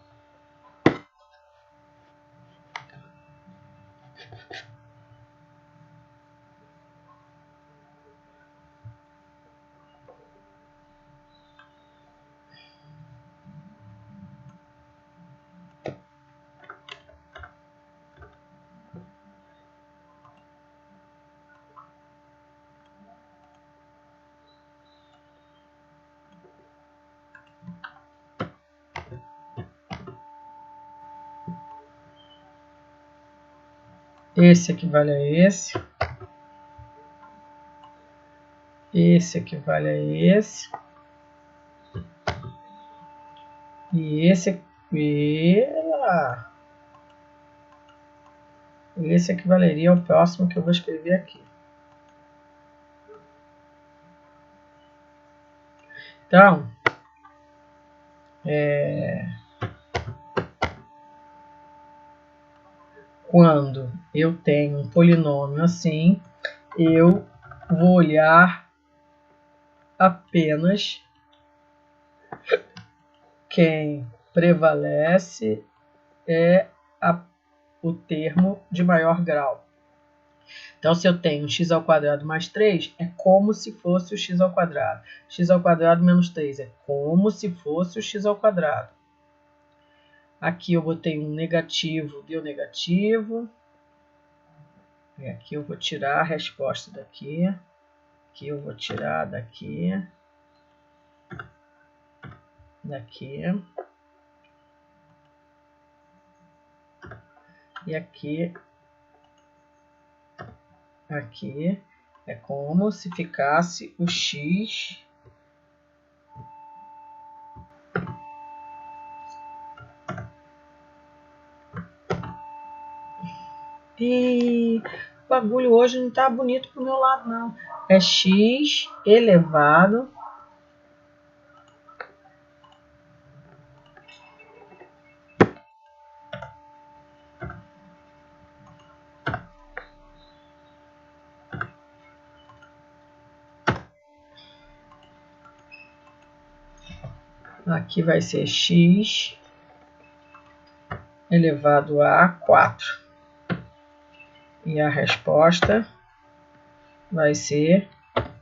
Esse equivale a esse. Esse equivale a esse. E esse... Esse equivaleria ao próximo que eu vou escrever aqui. Então, quando eu tenho um polinômio assim, eu vou olhar apenas quem prevalece é o termo de maior grau. Então, se eu tenho x ao quadrado mais 3, é como se fosse o x ao quadrado. X ao quadrado menos 3 é como se fosse o x ao quadrado. Aqui eu botei um negativo, deu negativo. E aqui eu vou tirar a resposta daqui. Aqui eu vou tirar daqui. Daqui. E aqui. Aqui é como se ficasse o x e o bagulho hoje não tá bonito pro meu lado não. É x elevado aqui vai ser x elevado a 4. E a resposta vai ser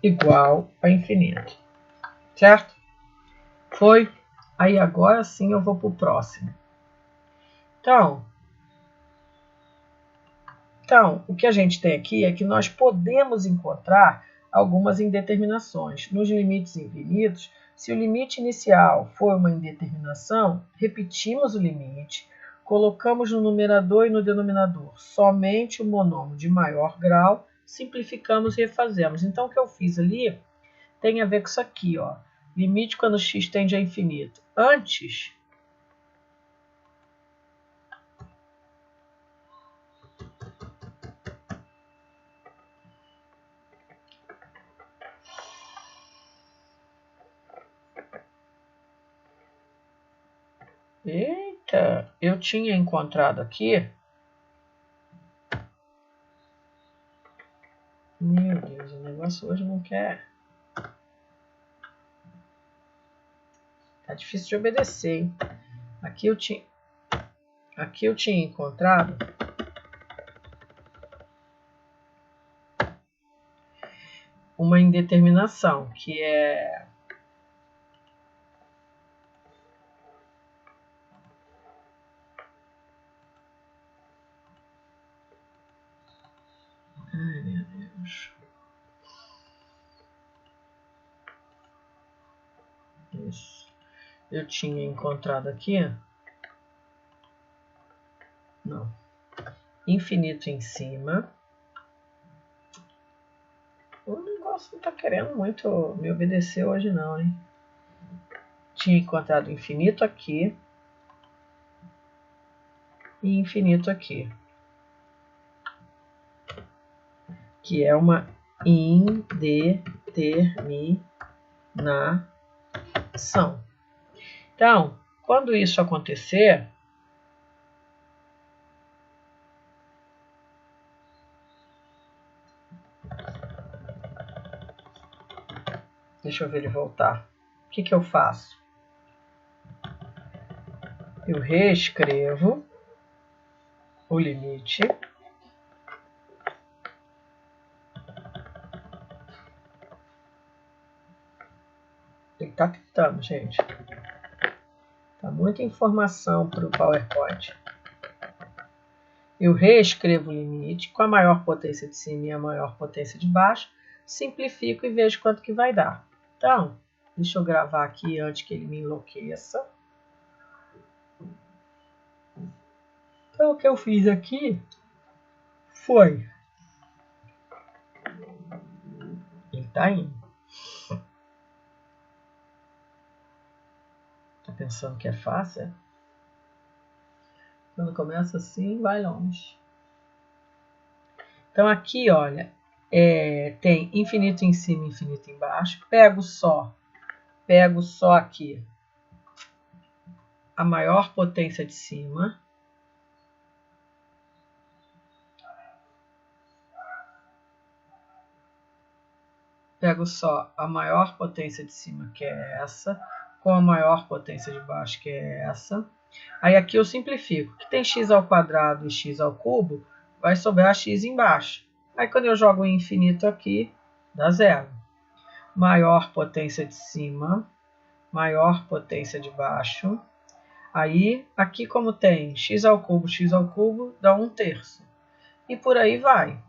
igual a infinito. Certo? Foi? Aí agora sim eu vou para o próximo. Então, o que a gente tem aqui é que nós podemos encontrar algumas indeterminações. Nos limites infinitos, se o limite inicial for uma indeterminação, repetimos o limite, colocamos no numerador e no denominador somente o monômio de maior grau, simplificamos e refazemos. Então, o que eu fiz ali tem a ver com isso aqui, ó. Limite quando x tende a infinito. Antes, eita, eu tinha encontrado aqui. Meu Deus, o negócio hoje não quer. Tá difícil de obedecer, hein? Aqui eu tinha encontrado uma indeterminação, que é ai, meu Deus. Isso. Eu tinha encontrado aqui. Não. Infinito em cima. O negócio não tá querendo muito me obedecer hoje não, hein? Tinha encontrado infinito aqui. E infinito aqui. Que é uma indeterminação. Então, quando isso acontecer, deixa eu ver ele voltar. O que eu faço? Eu reescrevo o limite. Ele está tentando, gente. Tá muita informação para o PowerPoint. Eu reescrevo o limite com a maior potência de cima e a maior potência de baixo. Simplifico e vejo quanto que vai dar. Então, deixa eu gravar aqui antes que ele me enlouqueça. Então, o que eu fiz aqui foi... Ele está indo. Tá pensando que é fácil? Quando começa assim, vai longe. Então, aqui, olha, tem infinito em cima e infinito embaixo. Pego só aqui a maior potência de cima. Pego só a maior potência de cima, que é essa, com a maior potência de baixo, que é essa. Aí aqui eu simplifico. Que tem x ao quadrado e x ao cubo, vai sobrar x embaixo. Aí quando eu jogo o infinito aqui, dá zero. Maior potência de cima, maior potência de baixo. Aí, aqui como tem x ao cubo, dá 1/3. E por aí vai.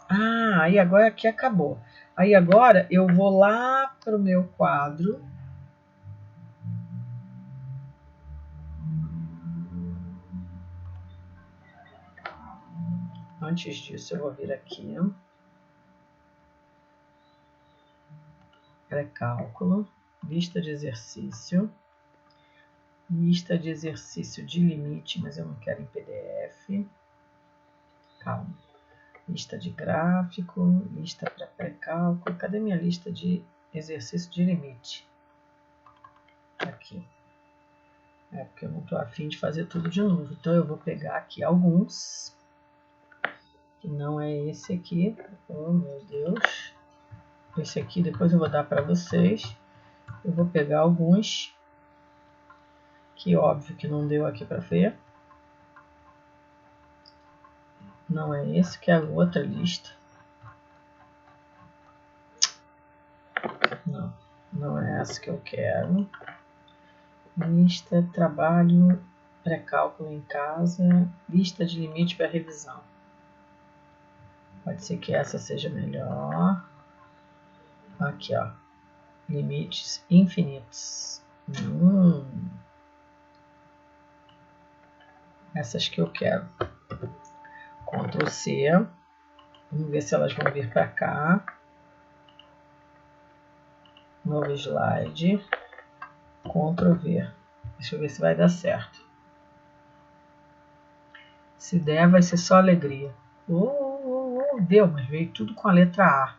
Ah, aí agora aqui acabou. Aí agora eu vou lá para o meu quadro. Antes disso eu vou vir aqui. Pré-cálculo, lista de exercício. Lista de exercício de limite, mas eu não quero em PDF. Calma. Lista de gráfico, lista para pré-cálculo. Cadê minha lista de exercício de limite? Aqui. É porque eu não estou afim de fazer tudo de novo. Então eu vou pegar aqui alguns. Que não é esse aqui. Oh, meu Deus. Esse aqui depois eu vou dar para vocês. Eu vou pegar alguns. Que óbvio que não deu aqui para ver. Não é esse, que é a outra lista. Não, não é essa que eu quero. Lista, trabalho, pré-cálculo em casa, lista de limite para revisão. Pode ser que essa seja melhor. Aqui, ó. Limites infinitos. Essas que eu quero. Ctrl C. Vamos ver se elas vão vir para cá. Novo slide. Ctrl V. Deixa eu ver se vai dar certo. Se der, vai ser só alegria. Deu, mas veio tudo com a letra A.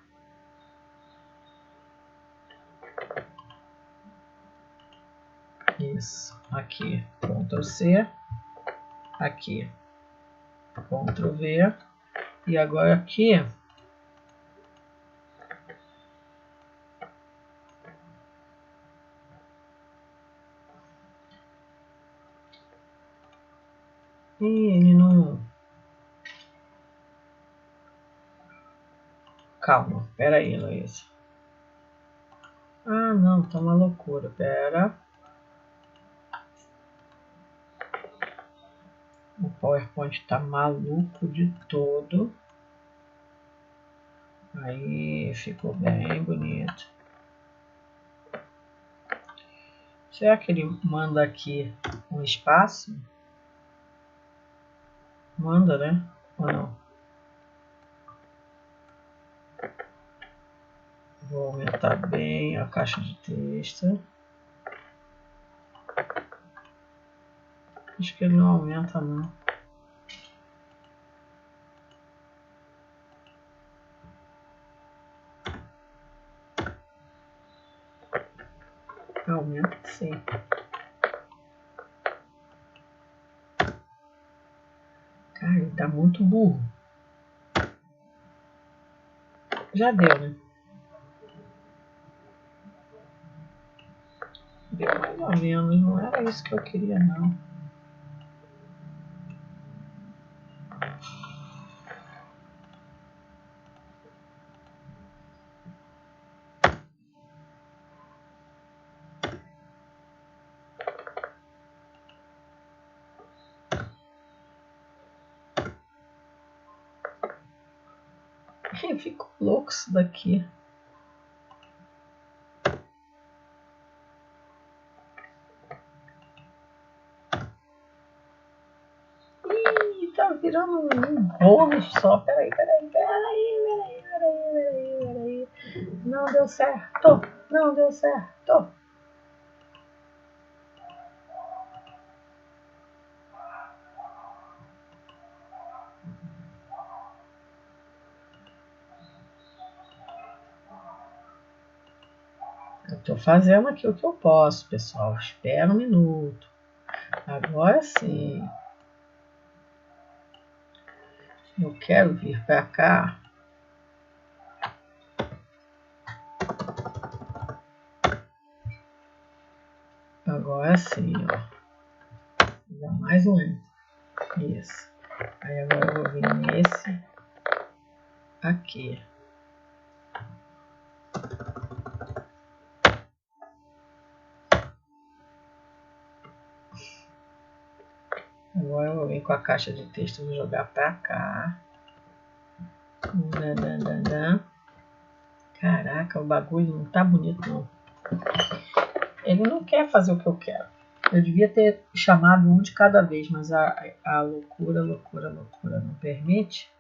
Isso. Aqui. Ctrl C. Aqui. Ctrl V. E agora aqui. Ele não... Calma, pera aí, Luísa. Ah, não, tá uma loucura, pera. O PowerPoint tá maluco de todo. Aí, ficou bem bonito. Será que ele manda aqui um espaço? Manda, né? Ou não? Vou aumentar bem a caixa de texto. Acho que ele não aumenta, não. Aumenta sim. Cara, ele tá muito burro. Já deu, né? Deu mais ou menos. Não era isso que eu queria, não. Ficou louco isso daqui. Ih, tá virando um bolo só. Peraí. Não deu certo. Não deu certo. Eu tô fazendo aqui o que eu posso, pessoal. Espera um minuto. Agora sim. Eu quero vir para cá. Agora sim, ó. Vou dar mais um enter. Isso. Aí agora eu vou vir nesse aqui. Agora eu vou vir com a caixa de texto, vou jogar para cá. Caraca, o bagulho não tá bonito, não. Ele não quer fazer o que eu quero. Eu devia ter chamado um de cada vez, mas a loucura não permite.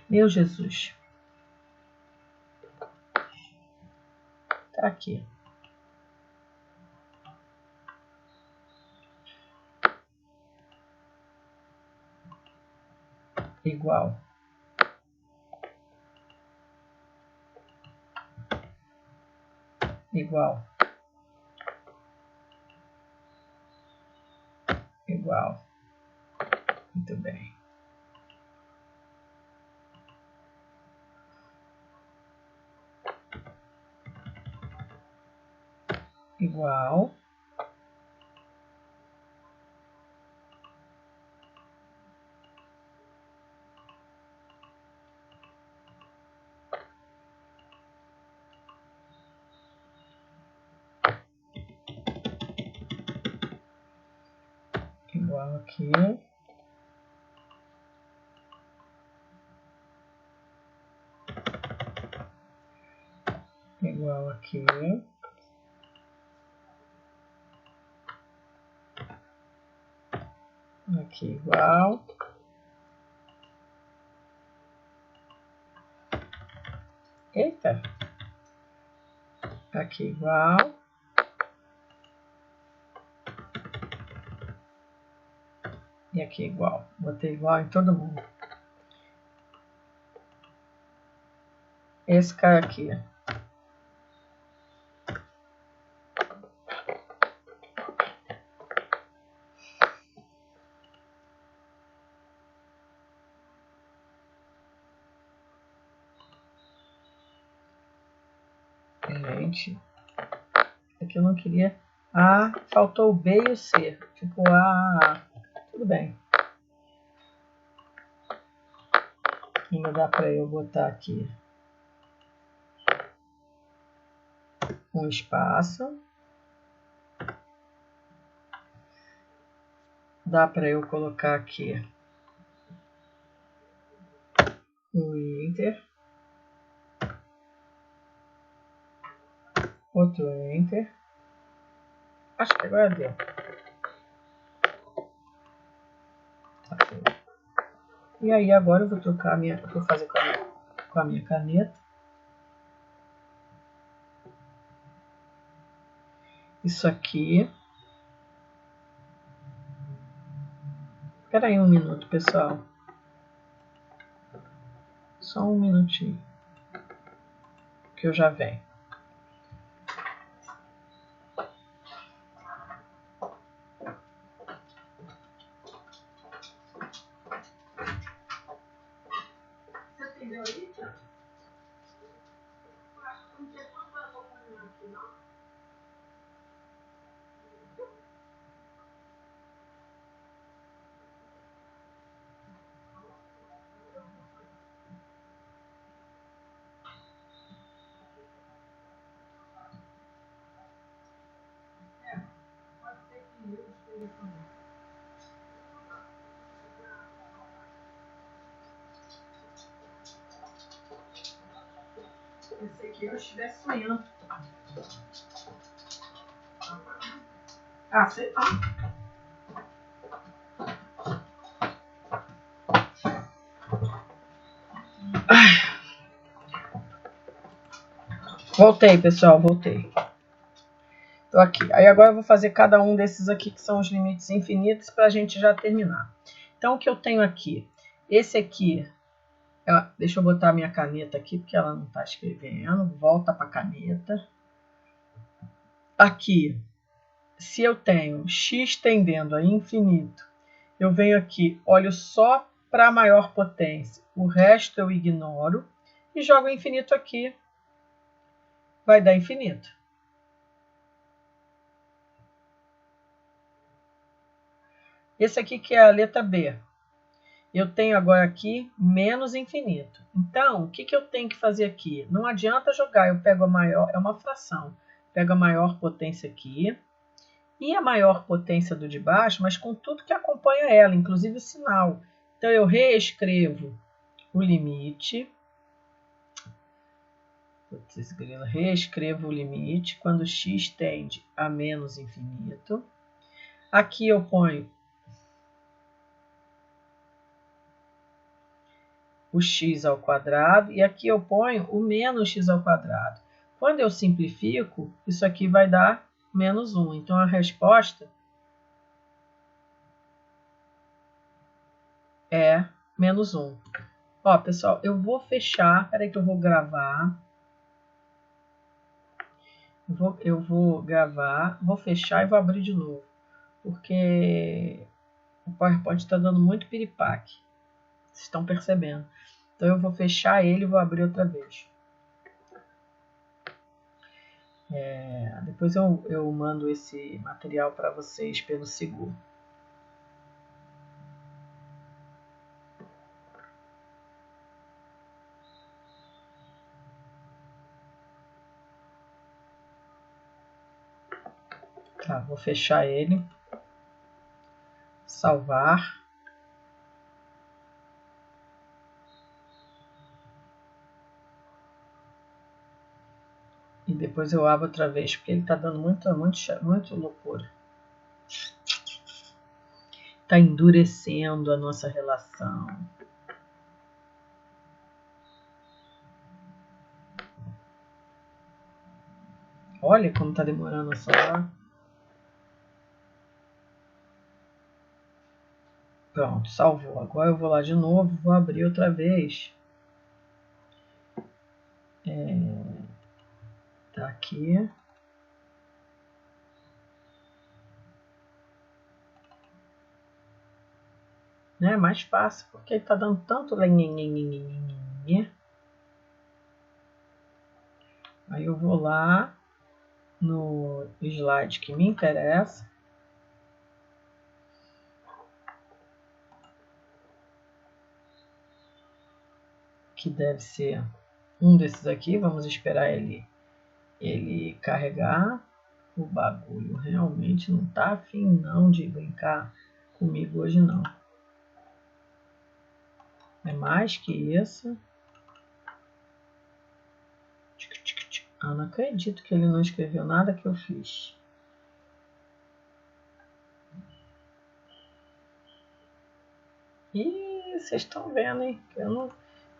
Meu Jesus. Tá aqui. Igual. Igual. Igual. Muito bem. Igual. igual aqui. Igual aqui. Aqui igual. Eita! Aqui igual. E aqui igual. Botei igual em todo mundo. Esse cara aqui. Gente, aqui eu não queria. Ah, faltou o B e o C. Ficou A. Tudo bem. Ainda dá para eu botar aqui um espaço. Dá para eu colocar aqui um Enter. Outro Enter. Acho que agora deu. E aí agora eu vou trocar vou fazer com a minha caneta. Isso aqui. Espera aí um minuto, pessoal. Só um minutinho. Que eu já venho. Você entendeu aí, Tiago? Não tinha quanto ela colocando aqui, não? Pode ser que eu esteja falando. Pensei que eu estivesse sonhando. Ah, sei lá. Voltei, pessoal, voltei. Tô aqui. Aí agora eu vou fazer cada um desses aqui que são os limites infinitos para a gente já terminar. Então o que eu tenho aqui? Esse aqui, deixa eu botar a minha caneta aqui porque ela não está escrevendo. Volta para a caneta. Aqui, se eu tenho x tendendo a infinito, eu venho aqui, olho só para a maior potência. O resto eu ignoro e jogo infinito aqui. Vai dar infinito. Esse aqui que é a letra B. Eu tenho agora aqui menos infinito. Então, o que eu tenho que fazer aqui? Não adianta jogar, eu pego a maior, é uma fração. Pego a maior potência aqui e a maior potência do de baixo, mas com tudo que acompanha ela, inclusive o sinal. Então, eu reescrevo o limite. Reescrevo o limite quando x tende a menos infinito. Aqui eu ponho o x ao quadrado e aqui eu ponho o menos x ao quadrado. Quando eu simplifico, isso aqui vai dar menos 1. Então, a resposta é menos 1. Ó, pessoal, eu vou fechar. Espera aí que eu vou gravar. Eu vou gravar, vou fechar e vou abrir de novo. Porque o PowerPoint está dando muito piripaque. Vocês estão percebendo. Então, eu vou fechar ele e vou abrir outra vez. Depois eu mando esse material para vocês pelo Sigur. Tá, vou fechar ele. salvar. E depois eu abro outra vez, porque ele está dando muito loucura. Está endurecendo a nossa relação. Olha como está demorando a salvar. Pronto, salvou. Agora eu vou lá de novo, vou abrir outra vez. Tá aqui. É mais fácil, porque ele tá dando tanto lenhenhenhenhenhenhenhen. Aí eu vou lá no slide que me interessa. Que deve ser um desses aqui. Vamos esperar ele carregar. O bagulho realmente não tá afim não de brincar comigo hoje não. É mais que isso. Ah, não acredito que ele não escreveu nada que eu fiz. Ih, vocês estão vendo, hein? Eu não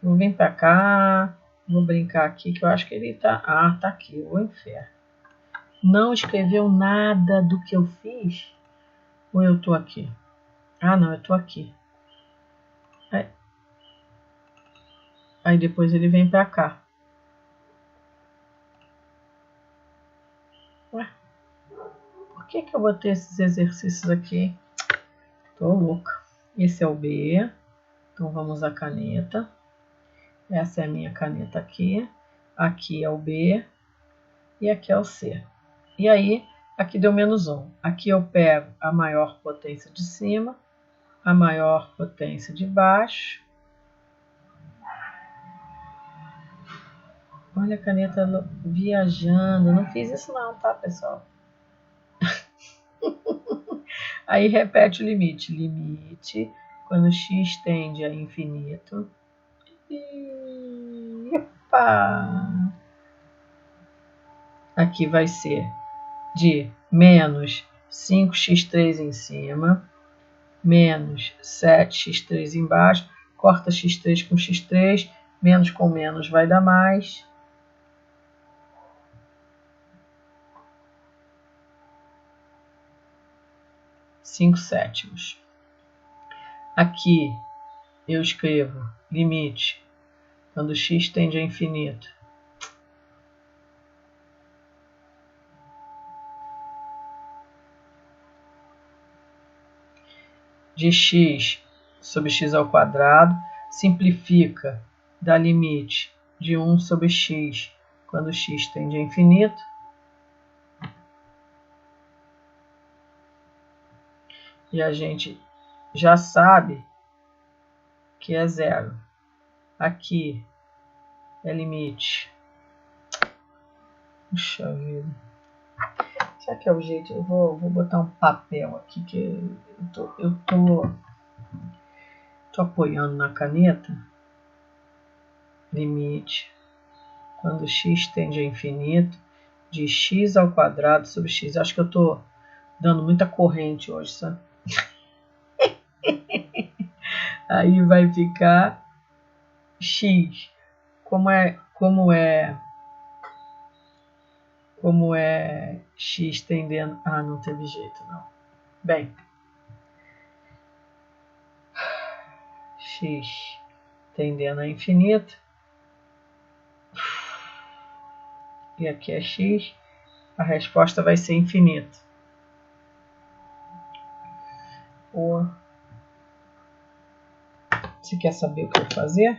vou vir pra cá. Vou brincar aqui que eu acho que ele tá... Ah, tá aqui, o inferno. Não escreveu nada do que eu fiz? Ou eu tô aqui? Ah, não, eu tô aqui. Aí depois ele vem pra cá. Ué, por que eu botei esses exercícios aqui? Tô louca. Esse é o B. Então vamos usar a caneta. Essa é a minha caneta aqui. Aqui é o B. E aqui é o C. E aí, aqui deu -1. Aqui eu pego a maior potência de cima, a maior potência de baixo. Olha a caneta viajando. Não fiz isso não, tá, pessoal? Aí repete o limite. Limite, quando x tende a infinito. Epa! Aqui vai ser de menos 5x3 em cima, menos 7x3 embaixo, corta x3 com x3, menos com menos vai dar mais. Cinco sétimos. Aqui eu escrevo limite quando x tende a infinito. De x sobre x ao quadrado, simplifica, dá limite de 1 sobre x quando x tende a infinito. E a gente já sabe que é zero. Aqui é limite. Puxa vida. Será que é o jeito? Eu vou botar um papel aqui que eu tô apoiando na caneta. Limite quando x tende a infinito de x ao quadrado sobre x. Acho que eu tô dando muita corrente hoje, sabe? Aí vai ficar x. Como é x tendendo... Ah, não teve jeito, não. Bem, x tendendo a infinito. E aqui é x. A resposta vai ser infinito. Você quer saber o que eu vou fazer?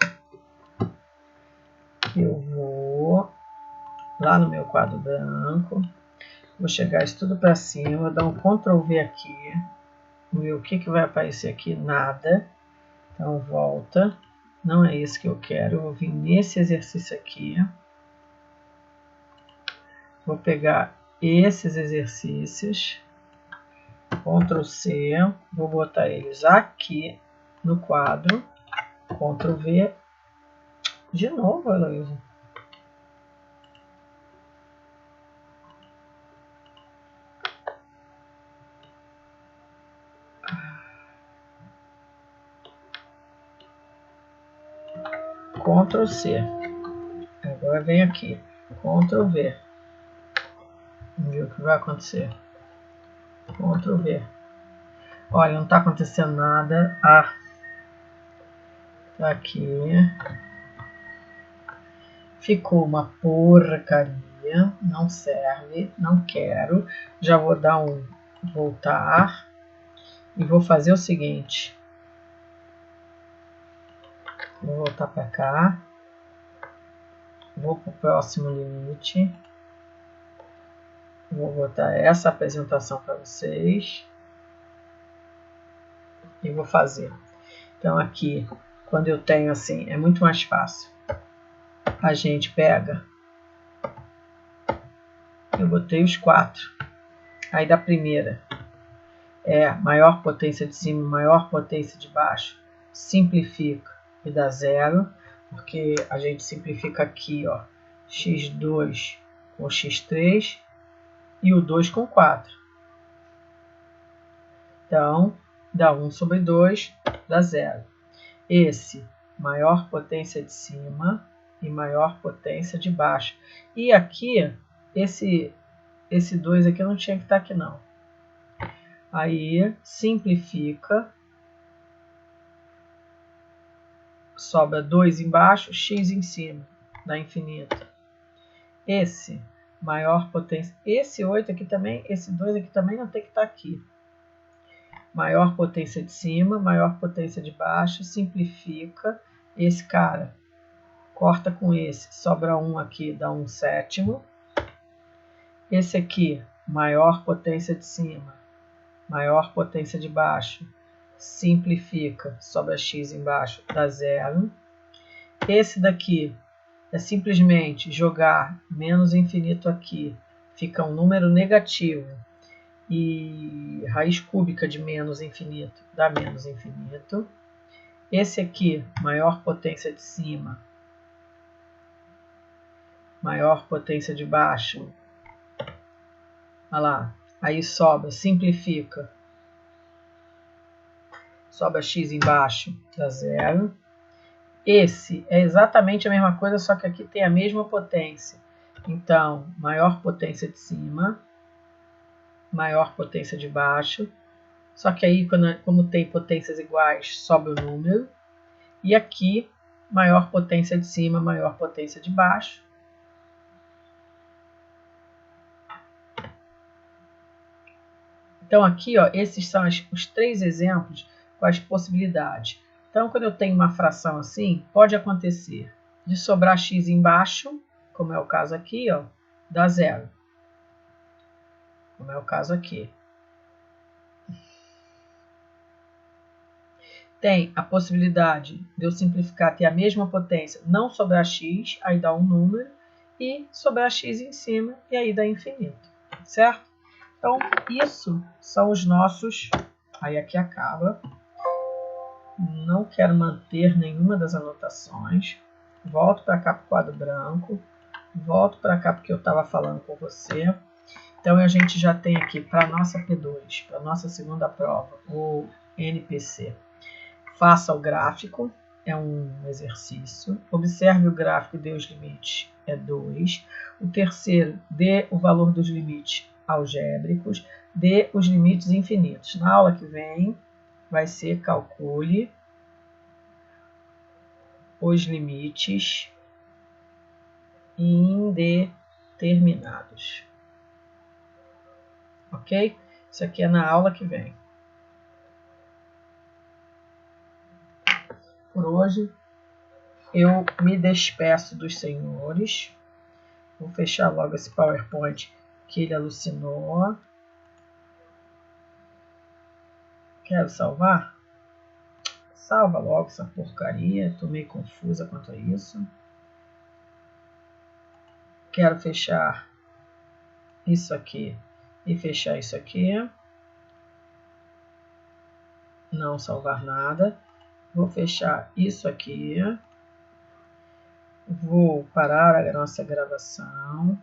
Eu vou lá no meu quadro branco. Vou chegar isso tudo para cima. Vou dar um Ctrl V aqui. Ver o que vai aparecer aqui? Nada. Então volta. Não é isso que eu quero. Eu vou vir nesse exercício aqui. Vou pegar esses exercícios. Ctrl C, vou botar eles aqui no quadro, Ctrl V, de novo, Heloísa. Ctrl C. Agora vem aqui, Ctrl V. Vamos ver o que vai acontecer. Ctrl V. Olha, não está acontecendo nada. Ah, tá aqui. Ficou uma porcaria. Não serve, não quero. Já vou dar um voltar. E vou fazer o seguinte. Vou voltar para cá. Vou para o próximo limite. Vou botar essa apresentação para vocês. E vou fazer. Então aqui, quando eu tenho assim, é muito mais fácil. A gente pega. Eu botei os 4. Aí da primeira é maior potência de cima, maior potência de baixo. Simplifica e dá 0. Porque a gente simplifica aqui, ó. x2 com x3 e o 2 com 4. Então, dá 1 sobre 2, dá 0. Esse, maior potência de cima e maior potência de baixo. E aqui, esse 2 aqui não tinha que estar aqui não. Aí, simplifica. Sobra 2 embaixo, x em cima, dá infinito. Esse, maior potência. Esse 8 aqui também, esse 2 aqui também não tem que estar aqui. Maior potência de cima, maior potência de baixo, simplifica. Esse cara, corta com esse, sobra 1 aqui, dá 1 sétimo. Esse aqui, maior potência de cima, maior potência de baixo, simplifica, sobra x embaixo, dá 0. Esse daqui é simplesmente jogar menos infinito aqui, fica um número negativo. E raiz cúbica de menos infinito dá menos infinito. Esse aqui, maior potência de cima, maior potência de baixo. Olha lá, aí sobra, simplifica. Sobra x embaixo, dá 0. Esse é exatamente a mesma coisa, só que aqui tem a mesma potência. Então, maior potência de cima, maior potência de baixo. Só que aí, como tem potências iguais, sobra o número. E aqui, maior potência de cima, maior potência de baixo. Então aqui, ó, esses são os 3 exemplos com as possibilidades. Então, quando eu tenho uma fração assim, pode acontecer de sobrar x embaixo, como é o caso aqui, ó, dá 0. Como é o caso aqui. Tem a possibilidade de eu simplificar, ter a mesma potência, não sobrar x, aí dá um número, e sobrar x em cima, e aí dá infinito, certo? Então, isso são os nossos... Aí aqui acaba. Não quero manter nenhuma das anotações. Volto para cá para o quadro branco. Volto para cá porque eu estava falando com você. Então, a gente já tem aqui para a nossa P2, para a nossa segunda prova, o NPC. Faça o gráfico, é um exercício. Observe o gráfico e dê os limites, é 2. O terceiro, dê o valor dos limites algébricos, dê os limites infinitos. Na aula que vem, vai ser calcule os limites indeterminados. Ok? Isso aqui é na aula que vem. Por hoje, eu me despeço dos senhores. Vou fechar logo esse PowerPoint que ele alucinou. Quero salvar? Salva logo essa porcaria. Estou meio confusa quanto a isso. Quero fechar isso aqui e fechar isso aqui. não salvar nada. Vou fechar isso aqui. Vou parar a nossa gravação.